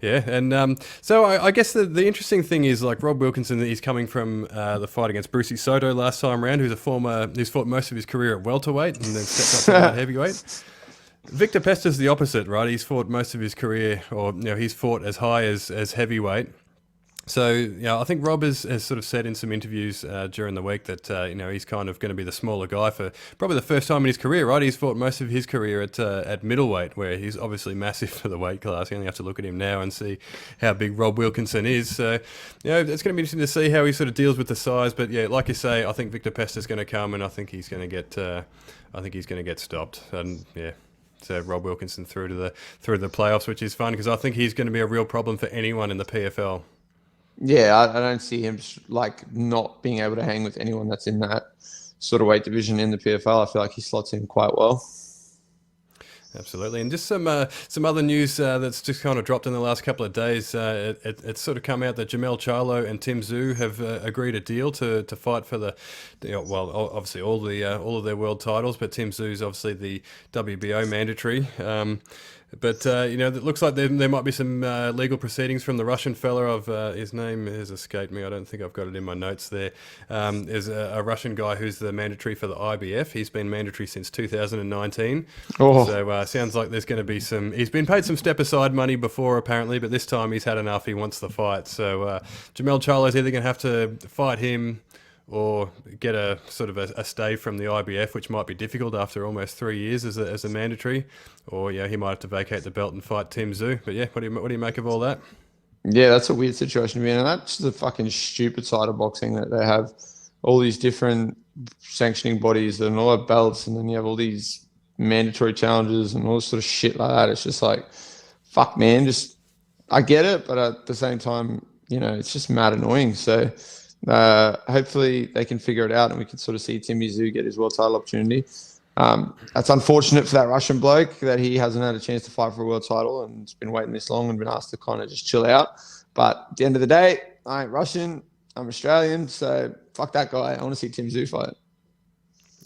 Yeah, and so I guess the interesting thing is, like, Rob Wilkinson, he's coming from the fight against Brucey Soto last time around, who's fought most of his career at welterweight and then stepped up to light heavyweight. Victor Pesta's the opposite, right? He's fought most of his career, or he's fought as high as heavyweight. So, I think Rob has sort of said in some interviews during the week that, he's kind of going to be the smaller guy for probably the first time in his career, right? He's fought most of his career at middleweight, where he's obviously massive for the weight class. You only have to look at him now and see how big Rob Wilkinson is. So, it's going to be interesting to see how he sort of deals with the size. But, yeah, like you say, I think Victor Pesta's going to come, and I think he's going to get stopped. And, yeah. So Rob Wilkinson through to the playoffs, which is fun because I think he's going to be a real problem for anyone in the PFL. Yeah, I don't see him not being able to hang with anyone that's in that sort of weight division in the PFL. I feel like he slots in quite well. Absolutely, and just some other news that's just kind of dropped in the last couple of days. It's sort of come out that Jamel Charlo and Tim Tszyu have agreed a deal to fight for obviously all of their world titles, but Tim Tszyu obviously the WBO mandatory. But it looks like there might be some legal proceedings from the Russian fella. His name has escaped me. I don't think I've got it in my notes there. There's a Russian guy who's the mandatory for the IBF. He's been mandatory since 2019. Oh. So sounds like there's going to be some... He's been paid some step-aside money before, apparently, but this time he's had enough. He wants the fight. So Jamel Charlo's either going to have to fight him or get a sort of a stay from the IBF, which might be difficult after almost 3 years as a mandatory, or he might have to vacate the belt and fight Tim Tszyu. But yeah, what do you make of all that? Yeah, that's a weird situation to be in, and that's the fucking stupid side of boxing, that they have all these different sanctioning bodies and all the belts, and then you have all these mandatory challenges and all this sort of shit like that. It's just like, fuck, man. I get it, but at the same time, it's just mad annoying. So. Hopefully they can figure it out and we can sort of see Timmy Tszyu get his world title opportunity. That's unfortunate for that Russian bloke that he hasn't had a chance to fight for a world title and has been waiting this long and been asked to kind of just chill out. But at the end of the day, I ain't Russian, I'm Australian, so fuck that guy. I want to see Tim Tszyu fight.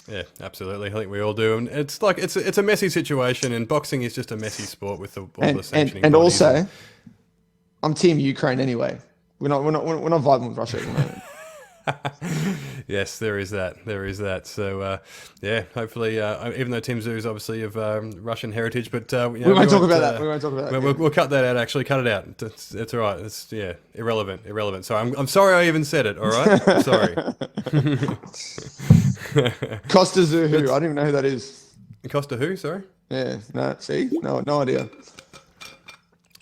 Yeah, absolutely. I think we all do. And it's like it's a messy situation, and boxing is just a messy sport with all the sanctioning and bodies. Also, I'm Team Ukraine anyway. We're not vibing with Russia at the moment. Yes, there is that. So, hopefully, even though Tim Tszyu is obviously of Russian heritage, but we won't talk about that. We won't talk about that. We'll cut that out. Actually, cut it out. It's all right. It's irrelevant. So I'm sorry I even said it. All right, I'm sorry. Costa Tszyu. I don't even know who that is. Costa who? Sorry. Yeah. No. See. No idea.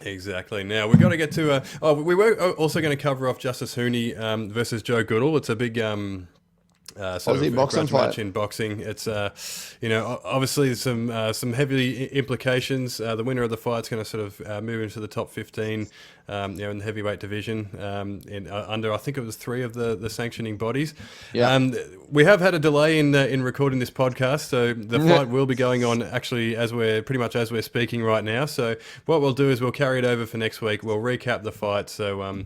Exactly. Now we've got to get to. We were also going to cover off Justice Hooney versus Joe Goodall. It's a big sort of grudge match in boxing. It's obviously some heavy implications. The winner of the fight's going to sort of move into the top 15 in the heavyweight division, under I think it was 3 of the sanctioning bodies. Yeah. We have had a delay in recording this podcast, so the fight will be going on actually as we're speaking right now. So what we'll do is we'll carry it over for next week. We'll recap the fight. So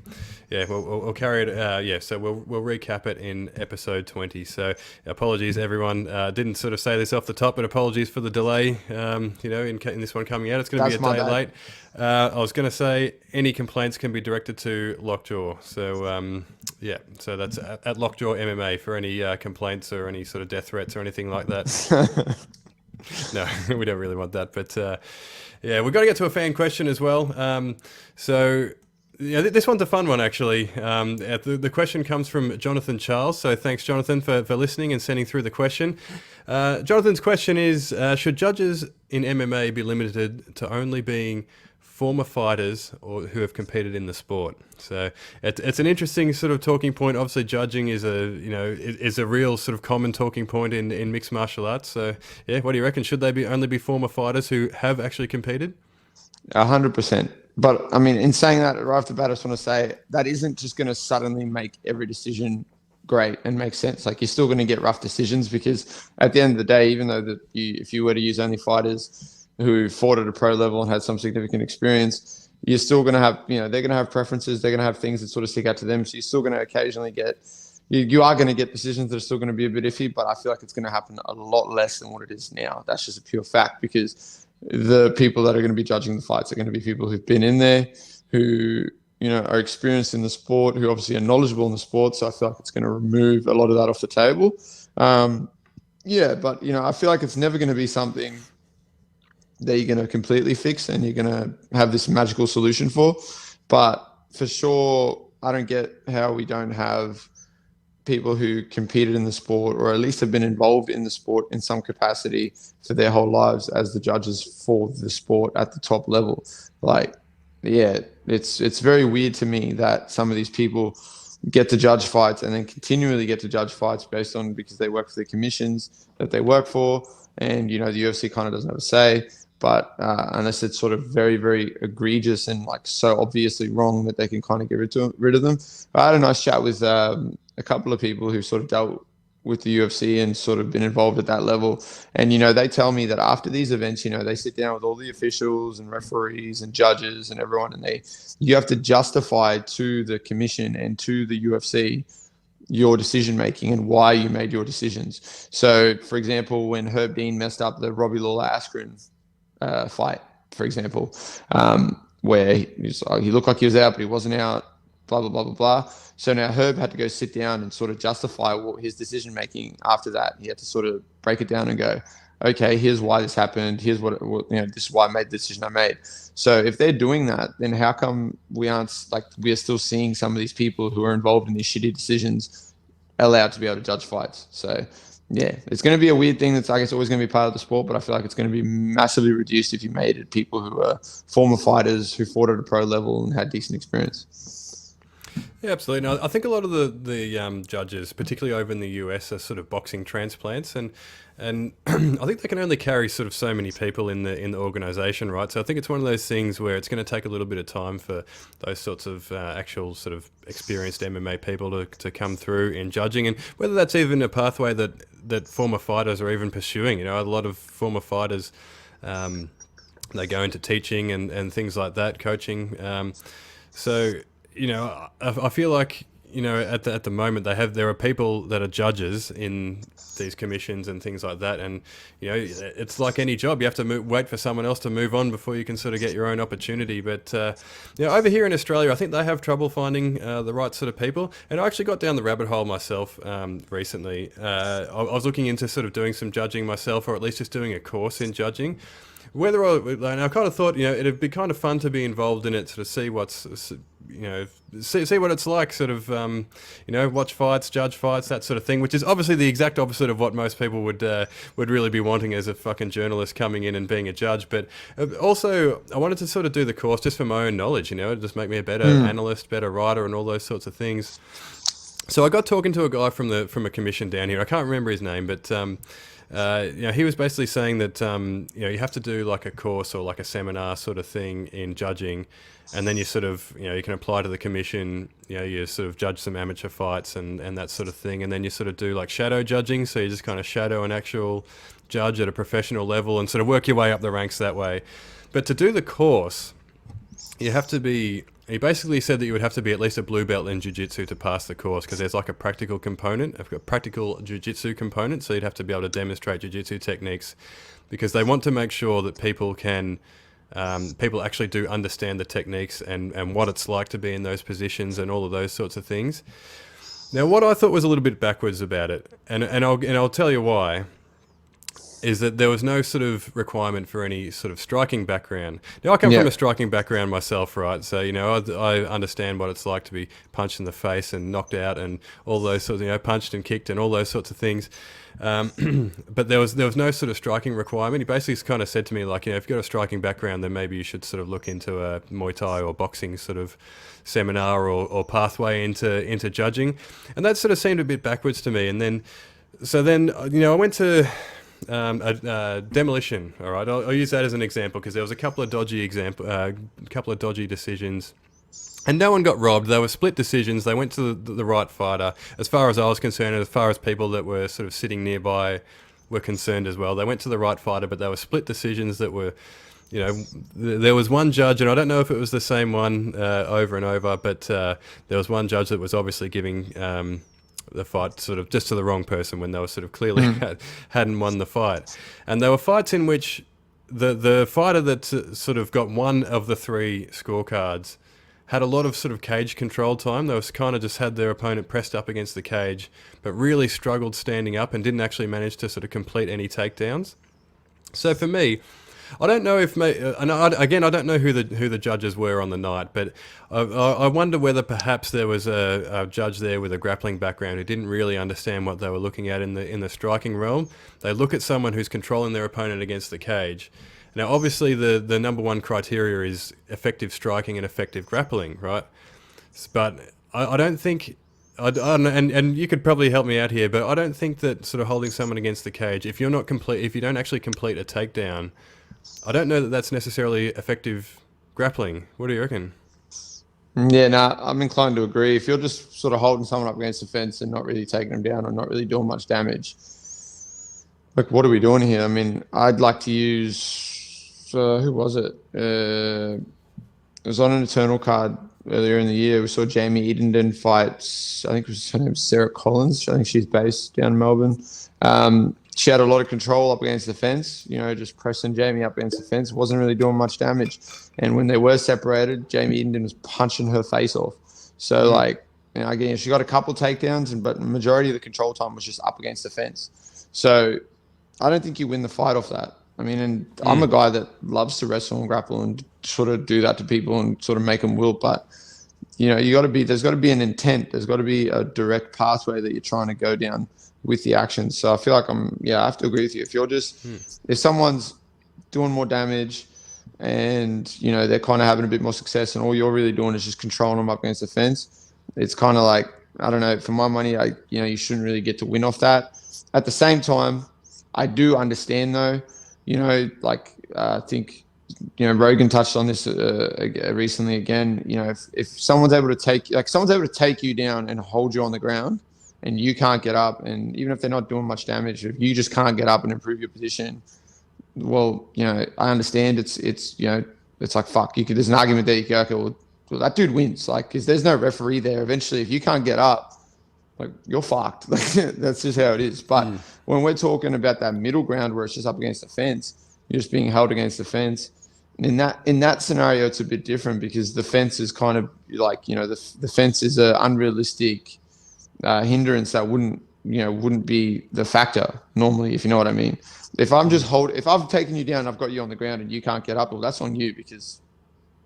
we'll carry it. So we'll recap it in episode 20. So apologies, everyone. Didn't sort of say this off the top, but apologies for the delay. In this one coming out, it's going to be a day late. I was going to say any complaints can be directed to Lockjaw. So so that's at Lockjaw MMA for any complaints or any sort of death threats or anything like that. No, we don't really want that. But we've got to get to a fan question as well. This one's a fun one, actually. The question comes from Jonathan Charles. So thanks, Jonathan, for listening and sending through the question. Jonathan's question is, should judges in MMA be limited to only being former fighters or who have competed in the sport? So it's an interesting sort of talking point. Obviously, judging is a real sort of common talking point in mixed martial arts. So what do you reckon? Should they only be former fighters who have actually competed? 100%. But I mean, in saying that right off the bat, I just want to say that isn't just going to suddenly make every decision great and make sense. Like, you're still going to get rough decisions, because at the end of the day, even though if you were to use only fighters who fought at a pro level and had some significant experience, you're still going to have, they're going to have preferences. They're going to have things that sort of stick out to them. So you're still going to occasionally you are going to get decisions that are still going to be a bit iffy, but I feel like it's going to happen a lot less than what it is now. That's just a pure fact, because the people that are going to be judging the fights are going to be people who've been in there, who, are experienced in the sport, who obviously are knowledgeable in the sport. So I feel like it's going to remove a lot of that off the table. But, I feel like it's never going to be something that you're going to completely fix and you're going to have this magical solution for. But for sure, I don't get how we don't have people who competed in the sport, or at least have been involved in the sport in some capacity for their whole lives, as the judges for the sport at the top level. It's very weird to me that some of these people get to judge fights and then continually get to judge fights because they work for the commissions that they work for, and the UFC kind of doesn't have a say. But unless it's sort of very, very egregious and like so obviously wrong that they can kind of get rid of them. I had a nice chat with a couple of people who sort of dealt with the UFC and sort of been involved at that level. And, they tell me that after these events, they sit down with all the officials and referees and judges and everyone, and you have to justify to the commission and to the UFC your decision-making and why you made your decisions. So, for example, when Herb Dean messed up the Robbie Lawler-Askren fight, for example, where he looked like he was out, but he wasn't out, blah, blah, blah, blah, blah. So now Herb had to go sit down and sort of justify his decision-making after that. He had to sort of break it down and go, okay, here's why this happened. Here's this is why I made the decision I made. So if they're doing that, then how come we are still seeing some of these people who are involved in these shitty decisions allowed to be able to judge fights? So yeah, it's going to be a weird thing that's, I guess, always going to be part of the sport, but I feel like it's going to be massively reduced if you made it people who are former fighters who fought at a pro level and had decent experience. Yeah, absolutely. No, I think a lot of the judges, particularly over in the US, are sort of boxing transplants, and I think they can only carry sort of so many people in the organisation, right? So I think it's one of those things where it's going to take a little bit of time for those sorts of actual sort of experienced MMA people to come through in judging, and whether that's even a pathway that former fighters are even pursuing. A lot of former fighters, they go into teaching and things like that, coaching. I feel like, at the moment there are people that are judges in these commissions and things like that, and it's like any job, you have to wait for someone else to move on before you can sort of get your own opportunity. But over here in Australia, I think they have trouble finding the right sort of people, and I actually got down the rabbit hole myself recently. I was looking into sort of doing some judging myself, or at least just doing a course in judging. And I kind of thought, it'd be kind of fun to be involved in it, sort of see see what it's like, sort of, watch fights, judge fights, that sort of thing, which is obviously the exact opposite of what most people would really be wanting as a fucking journalist coming in and being a judge. But also, I wanted to sort of do the course just for my own knowledge, it'd just make me a better analyst, better writer, and all those sorts of things. So I got talking to a guy from a commission down here. I can't remember his name, but he was basically saying that you have to do like a course or like a seminar sort of thing in judging, and then you sort of you can apply to the commission. You sort of judge some amateur fights and that sort of thing, and then you sort of do like shadow judging. So you just kind of shadow an actual judge at a professional level and sort of work your way up the ranks that way. But to do the course, you have to be. He basically said that you would have to be at least a blue belt in jiu-jitsu to pass the course, because there's like a practical component, a practical jiu-jitsu component. So you'd have to be able to demonstrate jiu-jitsu techniques, because they want to make sure that people actually do understand the techniques and what it's like to be in those positions and all of those sorts of things. Now, what I thought was a little bit backwards about it, and I'll tell you why, is that there was no sort of requirement for any sort of striking background. Now, I come from a striking background myself, right? So, I understand what it's like to be punched in the face and knocked out and all those sorts of, punched and kicked and all those sorts of things. But there was no sort of striking requirement. He basically kind of said to me, like, if you've got a striking background, then maybe you should sort of look into a Muay Thai or boxing sort of seminar or pathway into judging. And that sort of seemed a bit backwards to me. And then, I went to... demolition. All right, I'll use that as an example, because there was a couple of dodgy decisions, and no one got robbed. They were split decisions. They went to the right fighter, as far as I was concerned, and as far as people that were sort of sitting nearby were concerned as well. They went to the right fighter, but they were split decisions that were, there was one judge, and I don't know if it was the same one over and over, but there was one judge that was obviously giving the fight sort of just to the wrong person when they were sort of clearly hadn't won the fight. And there were fights in which the fighter that sort of got one of the three scorecards had a lot of sort of cage control time. They was kind of just had their opponent pressed up against the cage, but really struggled standing up and didn't actually manage to sort of complete any takedowns. So for me, I don't know if, and again, I don't know who the judges were on the night, but I wonder whether perhaps there was a judge there with a grappling background who didn't really understand what they were looking at in the striking realm. They look at someone who's controlling their opponent against the cage. Now, obviously, the number one criteria is effective striking and effective grappling, right? But I don't think. I don't know, and you could probably help me out here, but I don't think that sort of holding someone against the cage, if you don't actually complete a takedown, I don't know that that's necessarily effective grappling. What do you reckon? Yeah, no, I'm inclined to agree. If you're just sort of holding someone up against the fence and not really taking them down or not really doing much damage, like, what are we doing here? I mean, I'd like to use, who was it? It was on an Eternal card earlier in the year. We saw Jamie Edenden fight, I think her name was Sarah Collins. I think she's based down in Melbourne. She had a lot of control up against the fence, just pressing Jamie up against the fence. Wasn't really doing much damage. And when they were separated, Jamie Edenden was punching her face off. So, again, she got a couple takedowns, but the majority of the control time was just up against the fence. So I don't think you win the fight off that. I mean, and I'm a guy that loves to wrestle and grapple and sort of do that to people and sort of make them wilt. But, there's got to be an intent. There's got to be a direct pathway that you're trying to go down with the action. So I feel like I have to agree with you. If you're just, if someone's doing more damage and, they're kind of having a bit more success and all you're really doing is just controlling them up against the fence, it's kind of like, I don't know, for my money, you shouldn't really get to win off that. At the same time, I do understand though, I think, Rogan touched on this recently again, if someone's able to take you down and hold you on the ground, and you can't get up, and even if they're not doing much damage, if you just can't get up and improve your position, well, I understand it's like, fuck, there's an argument there, you go, okay, well, that dude wins, because there's no referee there. Eventually, if you can't get up, you're fucked. That's just how it is. But when we're talking about that middle ground where it's just up against the fence, you're just being held against the fence. In that scenario, it's a bit different, because the fence is kind of the fence is an unrealistic hindrance that wouldn't be the factor normally, if you know what I mean. If I've taken you down, I've got you on the ground and you can't get up, well, that's on you, because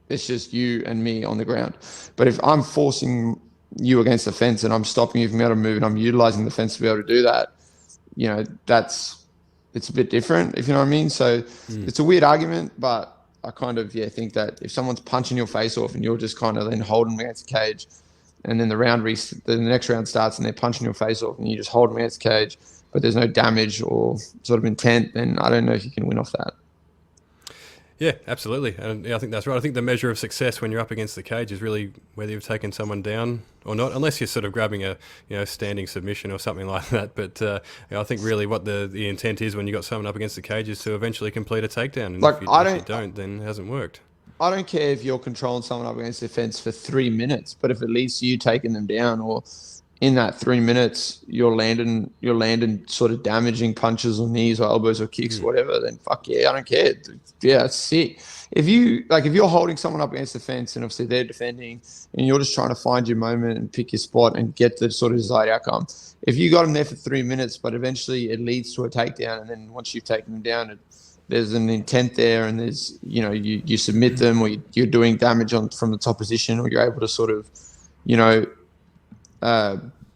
it's just you and me on the ground. But if I'm forcing you against the fence and I'm stopping you from being able to move and I'm utilizing the fence to be able to do that, it's a bit different, if you know what I mean. So it's a weird argument, but I kind of think that if someone's punching your face off and you're just kind of then holding them against the cage, and then the next round starts and they're punching your face off and you just hold them against the cage, but there's no damage or sort of intent, then I don't know if you can win off that. Yeah, absolutely. And I think that's right. I think the measure of success when you're up against the cage is really whether you've taken someone down or not, unless you're sort of grabbing a standing submission or something like that. But I think really what the intent is when you got someone up against the cage is to eventually complete a takedown. And Like, if you don't, then it hasn't worked. I don't care if you're controlling someone up against the fence for 3 minutes, but if it leads to you taking them down, or in that 3 minutes you're landing sort of damaging punches or knees or elbows or kicks or whatever, then fuck yeah, I don't care. Yeah, it's sick. If you're holding someone up against the fence and obviously they're defending and you're just trying to find your moment and pick your spot and get the sort of desired outcome, if you got them there for 3 minutes, but eventually it leads to a takedown, and then once you've taken them down, there's an intent there, and there's, you submit them, or you're doing damage from the top position, or you're able to sort of,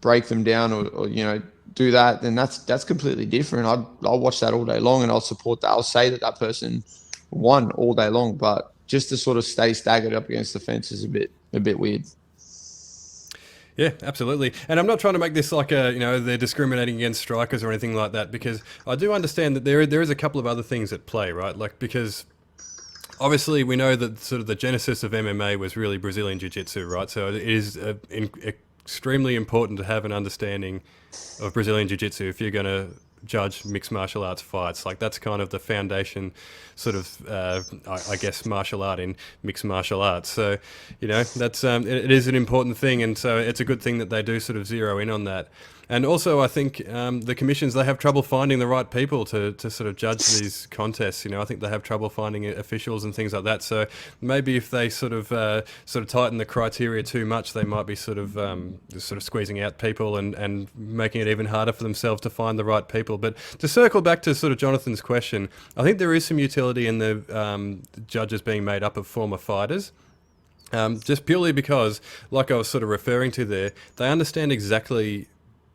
break them down or do that, then that's completely different. I'll watch that all day long, and I'll support that. I'll say that person won all day long, but just to sort of stay staggered up against the fence is a bit weird. Yeah, absolutely. And I'm not trying to make this like they're discriminating against strikers or anything like that, because I do understand that there is a couple of other things at play, right? Like, because obviously we know that sort of the genesis of MMA was really Brazilian Jiu-Jitsu, right? So it is extremely important to have an understanding of Brazilian Jiu-Jitsu if you're going to judge mixed martial arts fights. Like, that's kind of the foundation sort of I guess martial art in mixed martial arts. So that's it is an important thing, and so it's a good thing that they do sort of zero in on that. And also, I think the commissions, they have trouble finding the right people to sort of judge these contests. I think they have trouble finding officials and things like that. So maybe if they sort of tighten the criteria too much, they might be sort of squeezing out people and making it even harder for themselves to find the right people. But to circle back to sort of Jonathan's question, I think there is some utility in the judges being made up of former fighters. Just purely because, like I was sort of referring to there, they understand exactly.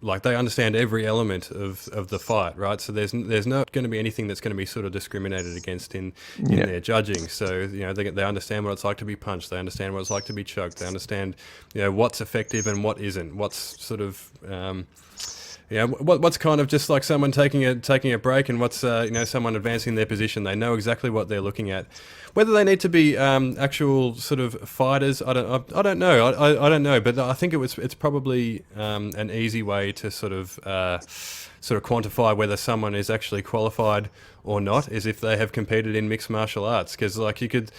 Like, they understand every element of the fight, right? So there's not going to be anything that's going to be sort of discriminated against in their judging. So they understand what it's like to be punched. They understand what it's like to be choked. They understand what's effective and what isn't. What's sort of what's kind of just like someone taking a break, and what's someone advancing their position. They know exactly what they're looking at. Whether they need to be actual sort of fighters, I don't know. I don't know, but I think it's probably an easy way to sort of quantify whether someone is actually qualified or not, is if they have competed in mixed martial arts. Because like, you could,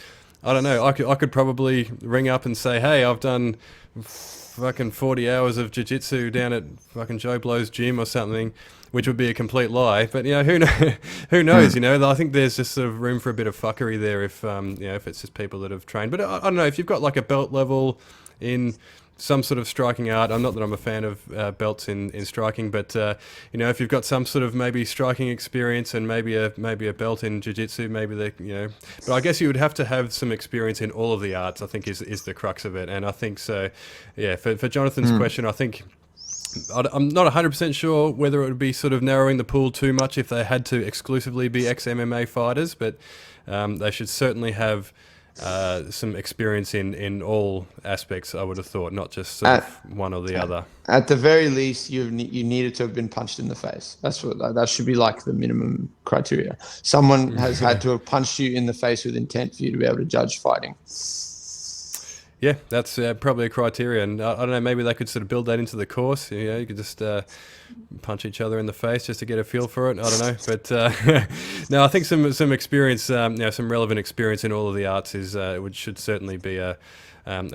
I don't know, I could probably ring up and say, hey, I've done fucking 40 hours of jiu-jitsu down at fucking Joe Blow's gym or something, which would be a complete lie. But who knows? I think there's just sort of room for a bit of fuckery there if if it's just people that have trained. But I don't know, if you've got like a belt level in some sort of striking art. I'm not that I'm a fan of belts in striking, but if you've got some sort of maybe striking experience and maybe a belt in jiu-jitsu, maybe but I guess you would have to have some experience in all of the arts, I think is the crux of it. And I think so, yeah, for Jonathan's question, I think I'm not 100% sure whether it would be sort of narrowing the pool too much if they had to exclusively be ex-MMA fighters, but they should certainly have some experience in all aspects, I would have thought, not just sort of one or the other. At the very least, you needed to have been punched in the face. That should be like the minimum criteria. Someone has had to have punched you in the face with intent for you to be able to judge fighting. Yeah, that's probably a criteria, and I don't know, maybe they could sort of build that into the course. You could just punch each other in the face just to get a feel for it. I don't know, but no, I think some experience, some relevant experience in all of the arts should certainly be a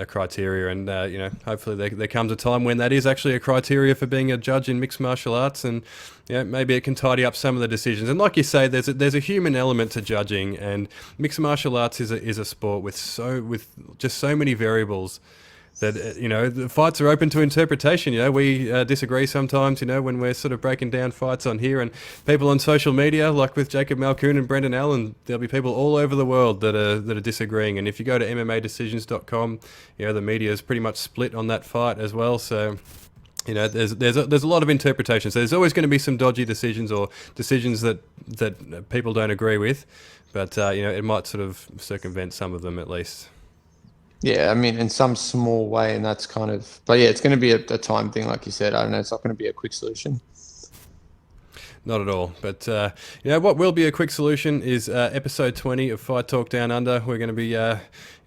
criteria, and hopefully there comes a time when that is actually a criteria for being a judge in mixed martial arts, and maybe it can tidy up some of the decisions. And like you say, there's a human element to judging, and mixed martial arts is a sport with just so many variables that the fights are open to interpretation. We disagree sometimes, when we're sort of breaking down fights on here, and people on social media, like with Jacob Malkoon and Brendan Allen, there'll be people all over the world that are disagreeing. And if you go to MMAdecisions.com, the media is pretty much split on that fight as well. So there's a lot of interpretation. So there's always going to be some dodgy decisions, or decisions that people don't agree with, but it might sort of circumvent some of them at least. Yeah, I mean, in some small way, and that's kind of... But yeah, it's going to be a time thing, like you said. I don't know, it's not going to be a quick solution. Not at all. But, what will be a quick solution is episode 20 of Fight Talk Down Under. We're going to be,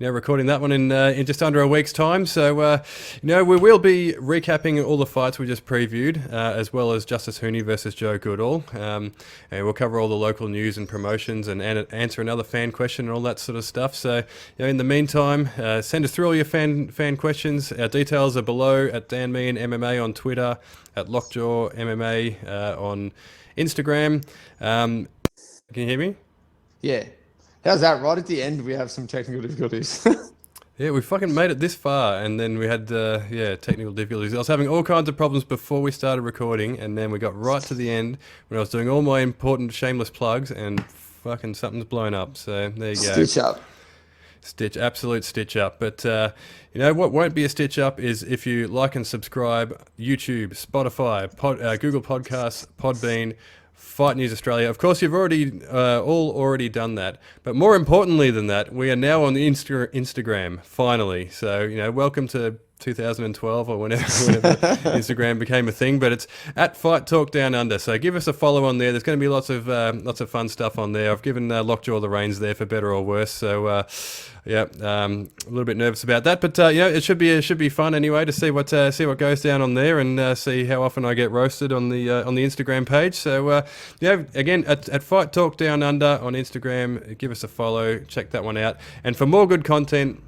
recording that one in just under a week's time. So, we will be recapping all the fights we just previewed, as well as Justice Hooney versus Joe Goodall. And we'll cover all the local news and promotions and answer another fan question and all that sort of stuff. So, in the meantime, send us through all your fan questions. Our details are below at Dan Meehan MMA on Twitter, at Lockjaw MMA on Instagram. Can you hear me? Yeah. How's that? Right at the end, we have some technical difficulties. Yeah, we fucking made it this far, and then we had, technical difficulties. I was having all kinds of problems before we started recording, and then we got right to the end when I was doing all my important shameless plugs, and fucking something's blown up. So there you go. Stitch up. Absolute stitch up. But, what won't be a stitch up is if you like and subscribe YouTube, Spotify, Google Podcasts, Podbean, Fight News Australia. Of course, you've already done that. But more importantly than that, we are now on the Instagram, finally. So, welcome to 2012 or whenever Instagram became a thing, but it's at Fight Talk Down Under. So give us a follow on there. There's going to be lots of fun stuff on there. I've given Lockjaw the reins there for better or worse. So a little bit nervous about that, but it should be fun anyway to see what goes down on there and see how often I get roasted on the Instagram page. So again at Fight Talk Down Under on Instagram, give us a follow. Check that one out, and for more good content.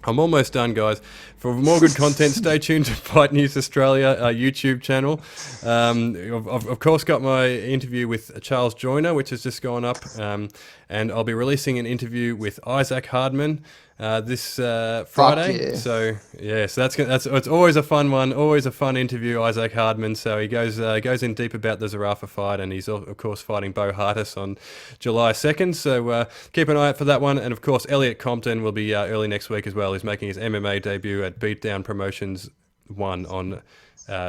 I'm almost done, guys. For more good content, stay tuned to Fight News Australia YouTube channel. I've of course got my interview with Charles Joyner, which has just gone up, and I'll be releasing an interview with Isaac Hardman this Friday. Yeah. So it's always a fun one, always a fun interview. Isaac Hardman. So he goes in deep about the Zarafa fight, and he's of course fighting Bo Hartis on July 2nd. So keep an eye out for that one. And of course, Elliot Compton will be early next week as well. He's making his MMA debut at Beatdown Promotions 1 on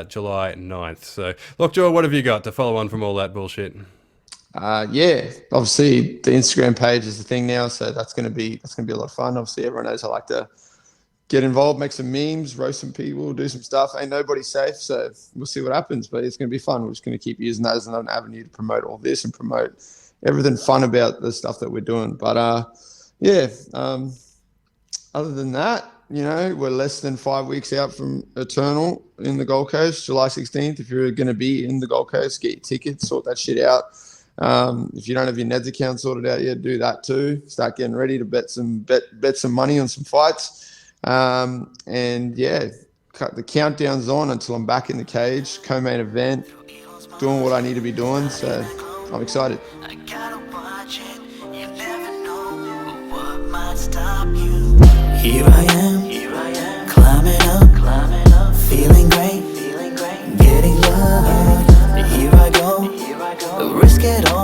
July 9th. So Lockjaw, what have you got to follow on from all that bullshit? Obviously the Instagram page is the thing now, so that's gonna be a lot of fun. Obviously, everyone knows I like to get involved, make some memes, roast some people, do some stuff. Ain't nobody safe, so we'll see what happens. But it's gonna be fun. We're just gonna keep using that as an avenue to promote all this and promote everything fun about the stuff that we're doing. But other than that, we're less than 5 weeks out from Eternal in the Gold Coast, July 16th. If you're going to be in the Gold Coast, get your tickets, sort that shit out. If you don't have your Neds account sorted out yet, do that too. Start getting ready to bet some money on some fights. Cut the countdown's on until I'm back in the cage, co-main event, doing what I need to be doing. So I'm excited. I gotta watch it. You never know what might stop you. Here I am, climbing up, feeling great, getting love. Here I go, risk it all.